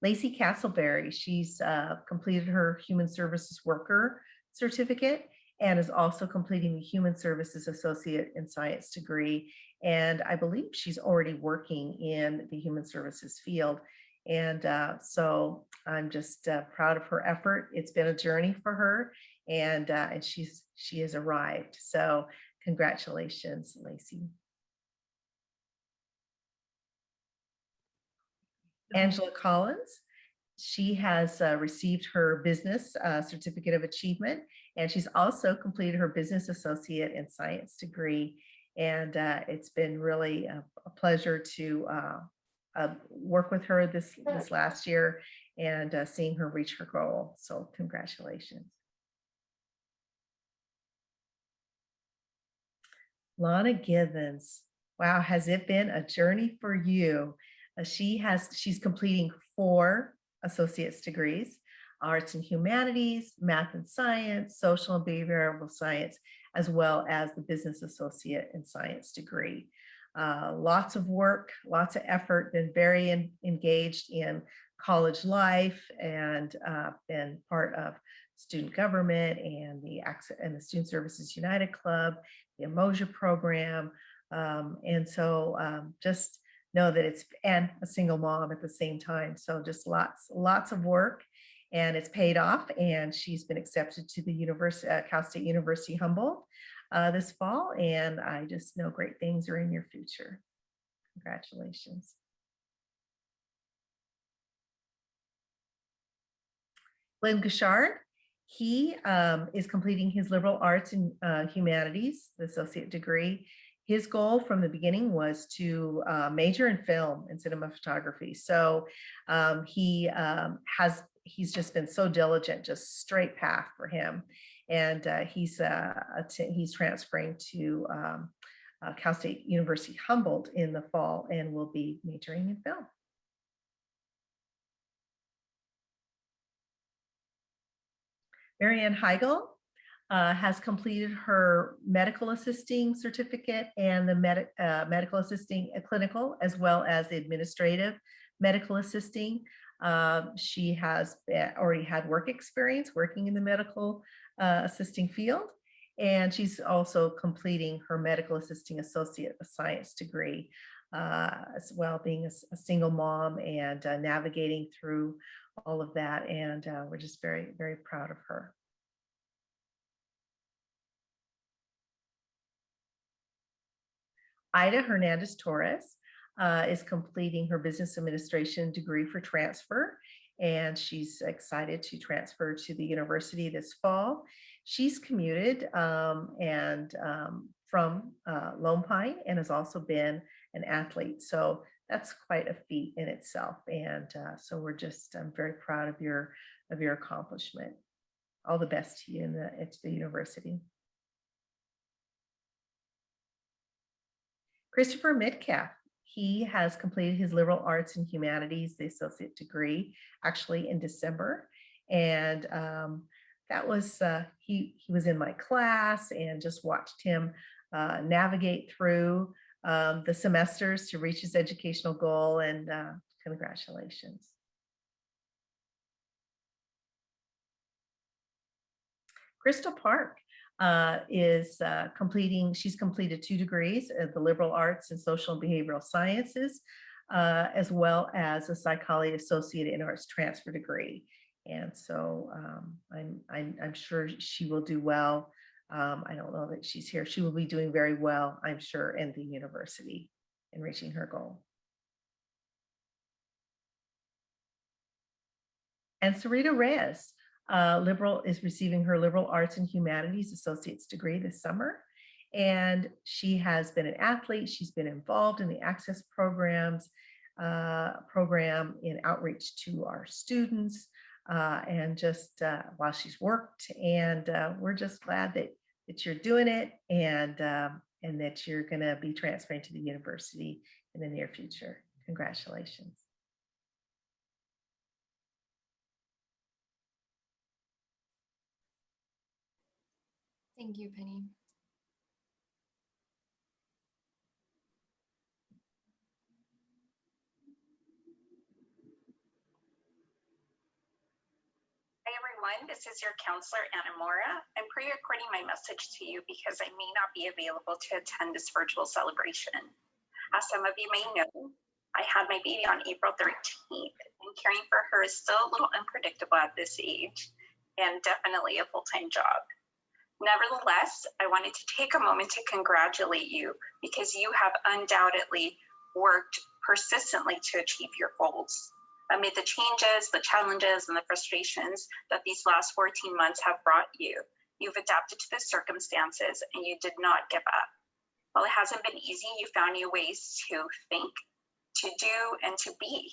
Lacey Castleberry, she's completed her Human Services Worker certificate and is also completing the Human Services Associate in Science degree. And I believe she's already working in the human services field. And so I'm just proud of her effort. It's been a journey for her, and she has arrived. So congratulations, Lacey. Angela Collins, she has received her business certificate of achievement, and she's also completed her business associate in science degree. And it's been really a pleasure to work with her this last year, and seeing her reach her goal. So congratulations. Lana Givens, wow, has it been a journey for you? She's completing 4 associate's degrees: arts and humanities, math and science, social and behavioral science, as well as the business associate in science degree. Lots of work, lots of effort, been very engaged in college life, and been part of student government and the Student Services United Club, the Emoja program. And so just know that and a single mom at the same time. So just lots of work, and it's paid off. And she's been accepted to the Cal State University Humboldt this fall. And I just know great things are in your future. Congratulations. Glenn Gashard, he is completing his liberal arts and humanities, the associate degree. His goal from the beginning was to major in film and cinema photography. So he's just been so diligent, just straight path for him. And he's transferring to Cal State University Humboldt in the fall, and will be majoring in film. Marianne Heigl has completed her medical assisting certificate and the medical assisting clinical, as well as the administrative medical assisting. She has already had work experience working in the medical assisting field, and she's also completing her medical assisting associate of science degree, as well, being a single mom and navigating through all of that. And we're just very, very proud of her. Ida Hernandez Torres is completing her business administration degree for transfer, and she's excited to transfer to the university this fall. She's commuted from Lone Pine, and has also been an athlete. So that's quite a feat in itself. And so I'm very proud of your accomplishment. All the best to you at the university. Christopher Metcalf, he has completed his liberal arts and humanities, the associate degree, actually in December. And that was, he was in my class, and just watched him navigate through the semesters to reach his educational goal, and congratulations. Crystal Park she's completed 2 degrees in the liberal arts and social and behavioral sciences, as well as a psychology associate in arts transfer degree. And so I'm sure she will do well. I don't know that she's here. She will be doing very well, I'm sure, in the university in reaching her goal. And Sarita Reyes is receiving her Liberal Arts and Humanities Associate's degree this summer. And she has been an athlete. She's been involved in the Access programs, program in outreach to our students, and just while she's worked. And we're just glad that you're doing it, and that you're going to be transferring to the university in the near future. Congratulations. Thank you, Penny. Hi everyone, this is your counselor Anna Mora. I'm pre-recording my message to you because I may not be available to attend this virtual celebration. As some of you may know, I had my baby on April 13th, and caring for her is still a little unpredictable at this age, and definitely a full-time job. Nevertheless, I wanted to take a moment to congratulate you because you have undoubtedly worked persistently to achieve your goals. Amid the changes, the challenges, and the frustrations that these last 14 months have brought you, you've adapted to the circumstances and you did not give up. While it hasn't been easy, you found new ways to think, to do, and to be.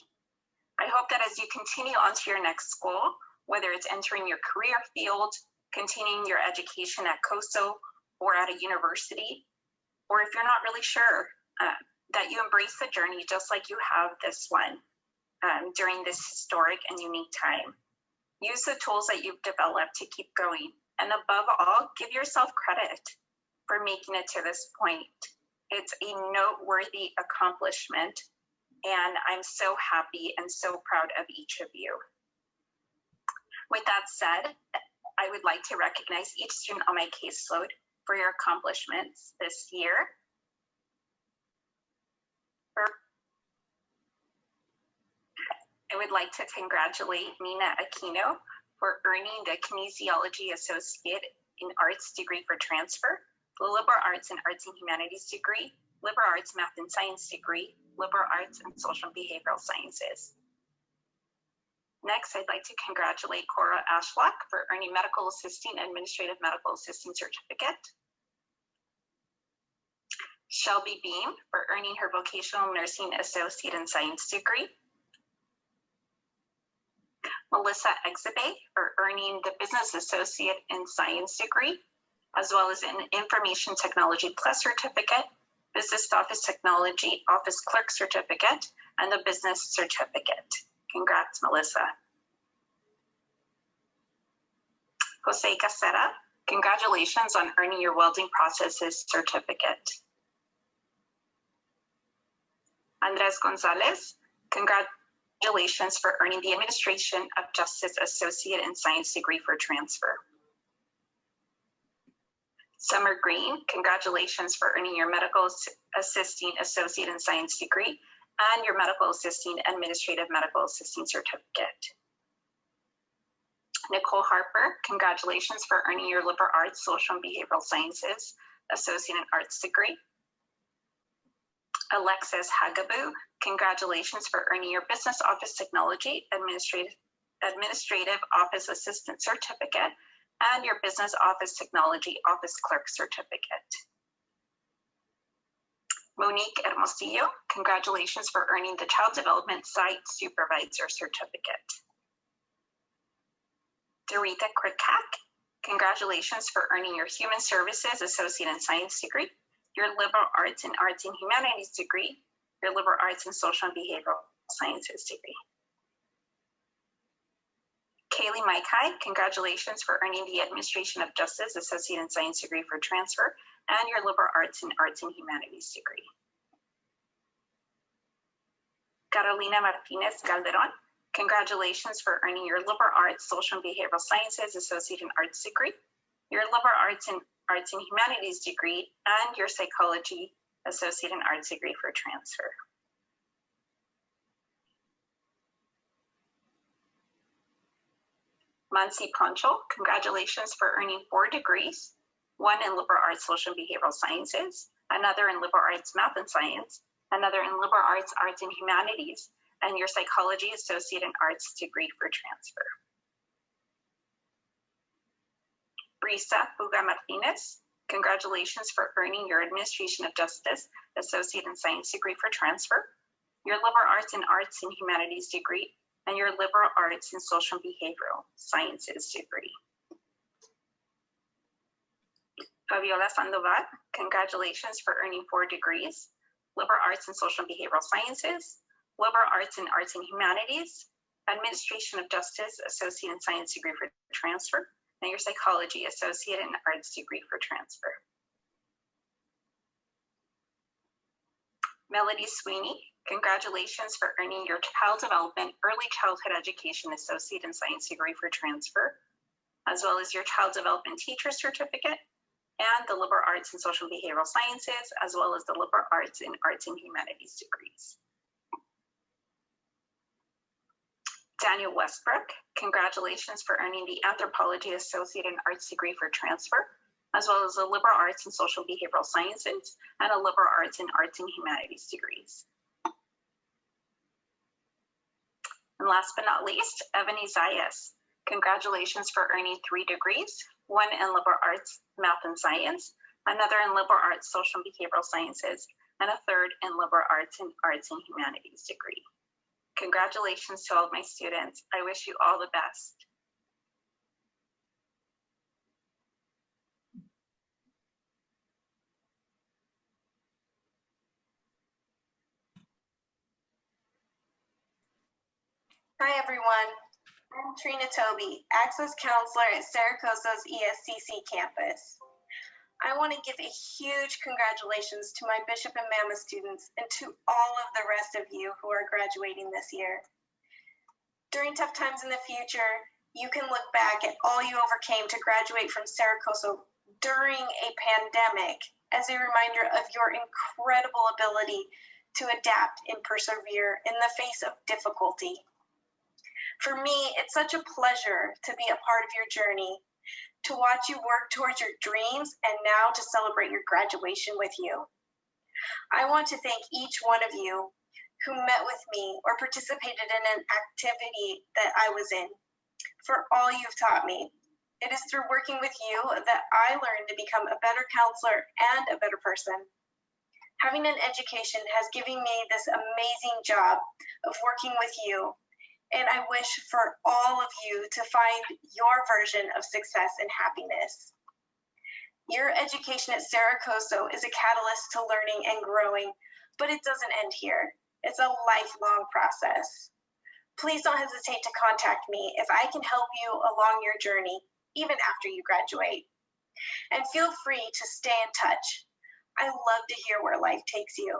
I hope that as you continue on to your next goal, whether it's entering your career field, continuing your education at COSO or at a university, or if you're not really sure, that you embrace the journey just like you have this one during this historic and unique time. Use the tools that you've developed to keep going, and above all, give yourself credit for making it to this point. It's a noteworthy accomplishment, and I'm so happy and so proud of each of you. With that said, I would like to recognize each student on my caseload for your accomplishments this year. I would like to congratulate Nina Aquino for earning the Kinesiology Associate in Arts degree for transfer, the Liberal Arts and Arts and Humanities degree, Liberal Arts Math and Science degree, Liberal Arts and Social and Behavioral Sciences. Next, I'd like to congratulate Cora Ashlock for earning Medical Assisting Administrative Medical Assisting Certificate. Shelby Beam for earning her Vocational Nursing Associate in Science degree. Melissa Exabe for earning the Business Associate in Science degree, as well as an Information Technology Plus Certificate, Business Office Technology Office Clerk Certificate, and the Business Certificate. Congrats, Melissa. Jose Casera, congratulations on earning your Welding Processes Certificate. Andres Gonzalez, congratulations for earning the Administration of Justice Associate in Science degree for transfer. Summer Green, congratulations for earning your Medical Assisting Associate in Science degree and your Medical Assisting Administrative Medical Assisting Certificate. Nicole Harper, congratulations for earning your Liberal Arts Social and Behavioral Sciences Associate in Arts degree. Alexis Hagaboo, congratulations for earning your Business Office Technology Administrative Office Assistant Certificate and your Business Office Technology Office Clerk Certificate. Monique Hermosillo, congratulations for earning the Child Development Site Supervisor Certificate. Dorita Krikak, congratulations for earning your Human Services Associate in Science degree, your Liberal Arts and Arts and Humanities degree, your Liberal Arts and Social and Behavioral Sciences degree. Kaylee Maikai, congratulations for earning the Administration of Justice Associate in Science degree for transfer and your Liberal Arts and Arts and Humanities degree. Carolina Martinez Calderon, congratulations for earning your Liberal Arts Social and Behavioral Sciences Associate in Arts degree, your Liberal Arts and Arts and Humanities degree and your Psychology Associate in Arts degree for transfer. Mansi Panchal, congratulations for earning 4 degrees, 1 in liberal arts, social and behavioral sciences, another in liberal arts, math and science, another in liberal arts, arts and humanities, and your Psychology Associate in Arts degree for transfer. Brisa Puga Martinez, congratulations for earning your Administration of Justice Associate in Science degree for transfer, your liberal arts and arts and humanities degree, and your liberal arts in social and behavioral sciences degree. Fabiola Sandoval, congratulations for earning 4 degrees, liberal arts in social and behavioral sciences, liberal arts in arts and humanities, Administration of Justice Associate in Science degree for transfer, and your Psychology Associate in Arts degree for transfer. Melody Sweeney, congratulations for earning your Child Development Early Childhood Education Associate in Science degree for transfer, as well as your Child Development Teacher Certificate and the Liberal Arts in Social and Behavioral Sciences, as well as the Liberal Arts in Arts and Humanities degrees. Daniel Westbrook, congratulations for earning the Anthropology Associate in Arts degree for transfer, as well as the Liberal Arts in Social and Behavioral Sciences and a Liberal Arts in Arts and Humanities degrees. And last but not least, Ebony Zayas, congratulations for earning 3 degrees, 1 in Liberal Arts, Math and Science, another in Liberal Arts, Social and Behavioral Sciences, and a 3rd in Liberal Arts and Arts and Humanities degree. Congratulations to all of my students. I wish you all the best. Hi everyone, I'm Trina Toby, Access Counselor at Saracoso's ESCC campus. I want to give a huge congratulations to my Bishop and Mammoth students and to all of the rest of you who are graduating this year. During tough times in the future, you can look back at all you overcame to graduate from Saracoso during a pandemic as a reminder of your incredible ability to adapt and persevere in the face of difficulty. For me, it's such a pleasure to be a part of your journey, to watch you work towards your dreams, and now to celebrate your graduation with you. I want to thank each one of you who met with me or participated in an activity that I was in, for all you've taught me. It is through working with you that I learned to become a better counselor and a better person. Having an education has given me this amazing job of working with you, and I wish for all of you to find your version of success and happiness. Your education at Saracoso is a catalyst to learning and growing, but it doesn't end here. It's a lifelong process. Please don't hesitate to contact me if I can help you along your journey, even after you graduate. And feel free to stay in touch. I love to hear where life takes you.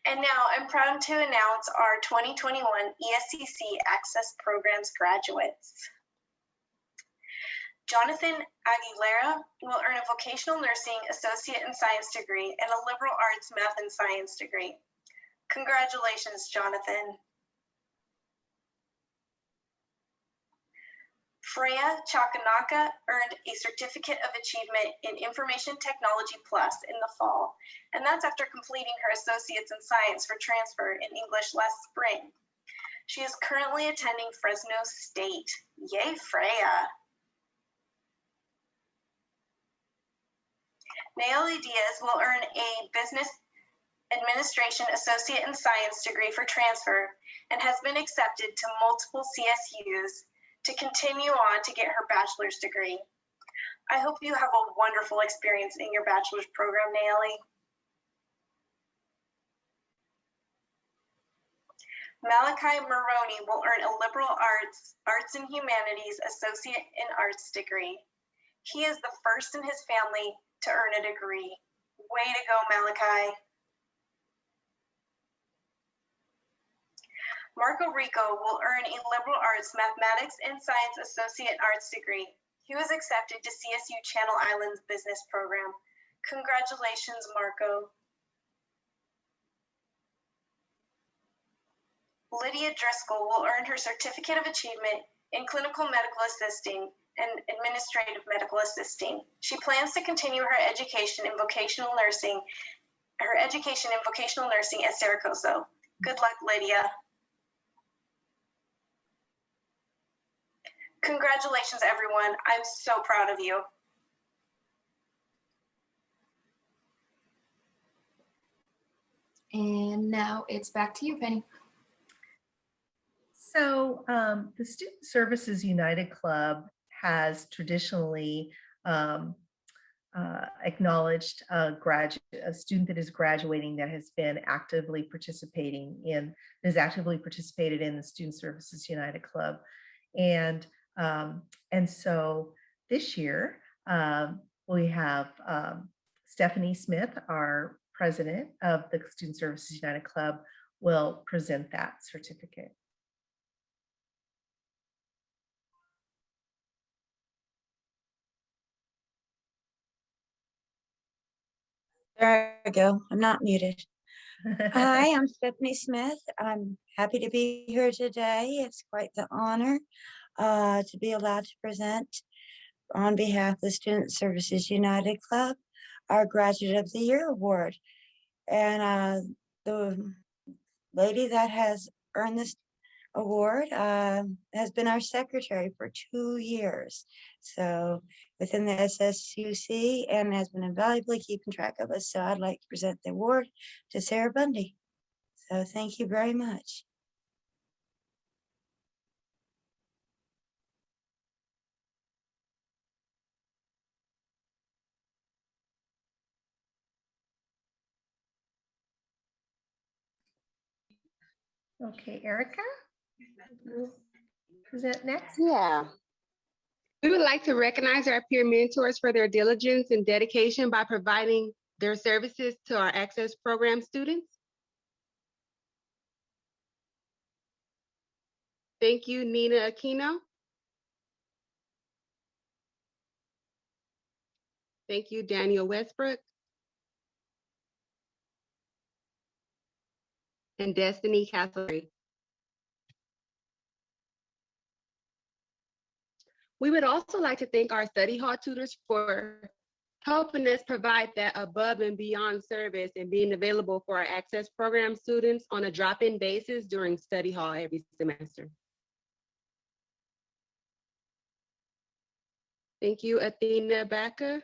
And now I'm proud to announce our 2021 ESCC Access Programs graduates. Jonathan Aguilera will earn a Vocational Nursing Associate in Science degree and a Liberal Arts Math and Science degree. Congratulations, Jonathan. Freya Chakanaka earned a Certificate of Achievement in Information Technology Plus in the fall, and that's after completing her Associates in Science for transfer in English last spring. She is currently attending Fresno State. Yay, Freya! Naomi Diaz will earn a Business Administration Associate in Science degree for transfer and has been accepted to multiple CSUs to continue on to get her bachelor's degree. I hope you have a wonderful experience in your bachelor's program, Naomi. Malachi Maroney will earn a Liberal Arts and Humanities Associate in Arts degree. He is the first in his family to earn a degree. Way to go, Malachi. Marco Rico will earn a Liberal Arts Mathematics and Science Associate in Arts degree. He was accepted to CSU Channel Islands Business Program. Congratulations, Marco. Lydia Driscoll will earn her Certificate of Achievement in Clinical Medical Assisting and Administrative Medical Assisting. She plans to continue her education in vocational nursing at Saracoso. Good luck, Lydia. Congratulations, everyone. I'm so proud of you. And now it's back to you, Penny. So the Student Services United Club has traditionally acknowledged a student that is graduating that has been actively participated in the Student Services United Club. And so this year we have Stephanie Smith, our president of the Student Services United Club, will present that certificate. There I go. I'm not muted. Hi, I'm Stephanie Smith. I'm happy to be here today. It's quite the honor to be allowed to present on behalf of the Student Services United Club our Graduate of the Year Award. And the lady that has earned this award has been our secretary for 2 years. So within the SSUC, and has been invaluably keeping track of us. So I'd like to present the award to Sarah Bundy. So thank you very much. Okay, Erica, present next. Yeah. We would like to recognize our peer mentors for their diligence and dedication by providing their services to our Access Program students. Thank you, Nina Aquino. Thank you, Daniel Westbrook. And Destiny Castlery. We would also like to thank our study hall tutors for helping us provide that above and beyond service and being available for our Access Program students on a drop-in basis during study hall every semester. Thank you, Athena Baca.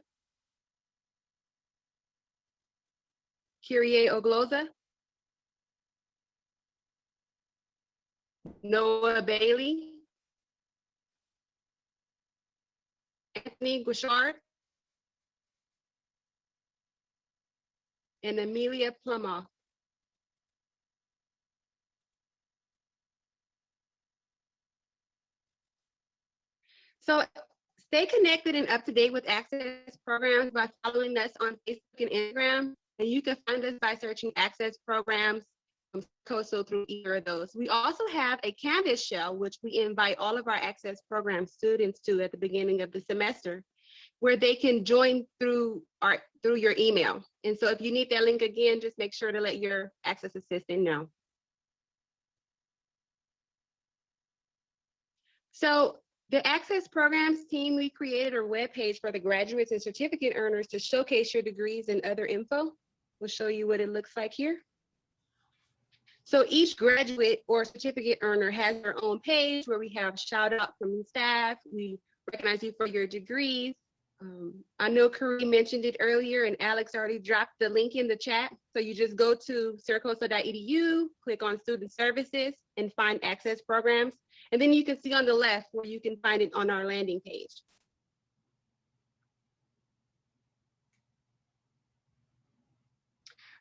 Kyrie Ogloza. Noah Bailey. Anthony Guichard. And Amelia Plumoff. So stay connected and up to date with Access Programs by following us on Facebook and Instagram. And you can find us by searching Access Programs from COSO through either of those. We also have a Canvas shell, which we invite all of our Access Program students to at the beginning of the semester, where they can join through your email. And so if you need that link again, just make sure to let your Access assistant know. So the Access Programs team, we created a webpage for the graduates and certificate earners to showcase your degrees and other info. We'll show you what it looks like here. So each graduate or certificate earner has their own page where we have shout out from the staff. We recognize you for your degrees. I know Kareem mentioned it earlier and Alex already dropped the link in the chat. So you just go to saracosa.edu, click on Student Services and find Access Programs. And then you can see on the left where you can find it on our landing page.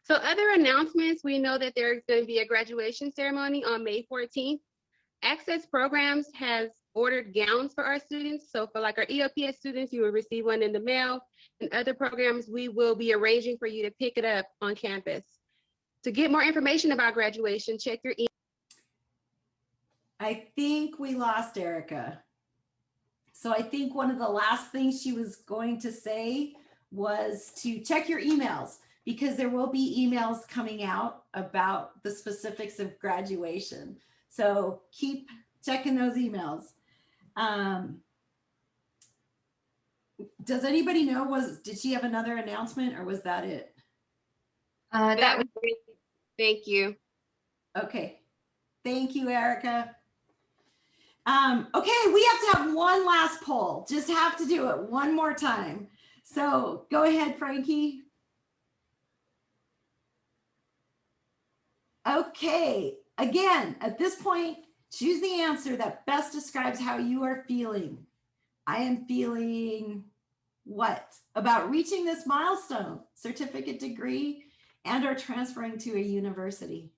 So other announcements, we know that there's going to be a graduation ceremony on May 14th. Access Programs has ordered gowns for our students. So for like our EOPS students, you will receive one in the mail. And other programs, we will be arranging for you to pick it up on campus. To get more information about graduation, check your email. I think we lost Erica. So I think one of the last things she was going to say was to check your emails, because there will be emails coming out about the specifics of graduation. So keep checking those emails. Does anybody know, did she have another announcement or was that it? That was great. Thank you. Okay. Thank you, Erica. Okay, we have to have one last poll. Just have to do it one more time. So go ahead, Frankie. Okay, again, at this point, choose the answer that best describes how you are feeling. I am feeling what? About reaching this milestone, certificate, degree, and or transferring to a university.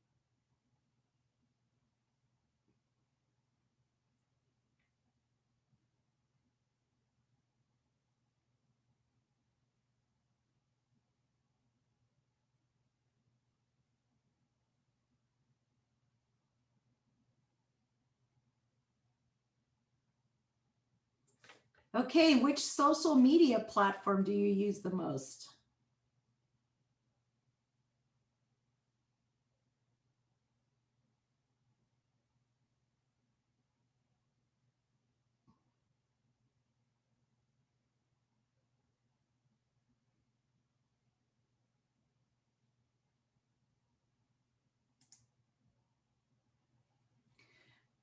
Okay, which social media platform do you use the most?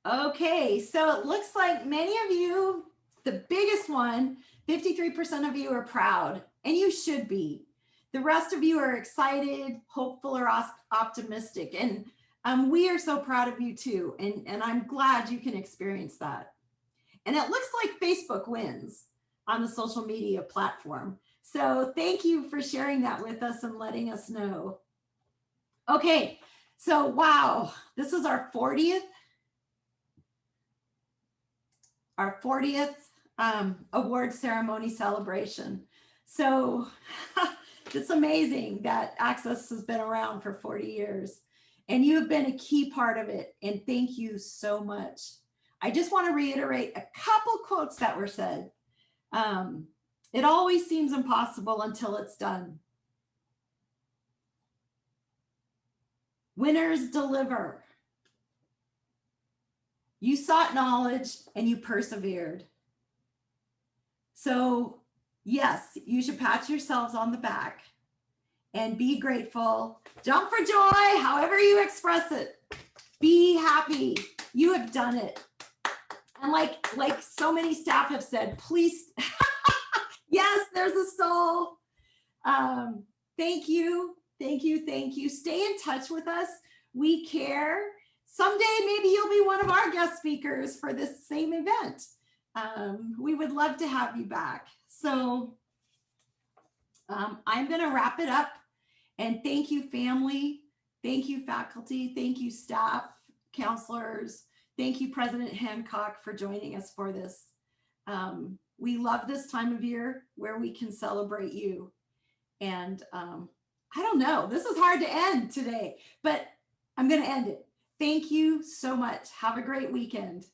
Okay, so it looks like many of you, the biggest one, 53% of you are proud, and you should be. The rest of you are excited, hopeful, or optimistic. And we are so proud of you too. And I'm glad you can experience that. And it looks like Facebook wins on the social media platform. So thank you for sharing that with us and letting us know. Okay, so wow, this is our 40th award ceremony celebration. So it's amazing that Access has been around for 40 years and you have been a key part of it. And thank you so much. I just want to reiterate a couple quotes that were said. It always seems impossible until it's done. Winners deliver. You sought knowledge and you persevered. So yes, you should pat yourselves on the back and be grateful. Jump for joy, however you express it. Be happy. You have done it. And like so many staff have said, please, yes, there's a stall. Thank you, thank you, thank you. Stay in touch with us. We care. Someday, maybe you'll be one of our guest speakers for this same event. We would love to have you back. So I'm going to wrap it up. And thank you, family. Thank you, faculty. Thank you, staff, counselors. Thank you, President Hancock, for joining us for this. We love this time of year where we can celebrate you. And I don't know, this is hard to end today, but I'm going to end it. Thank you so much. Have a great weekend.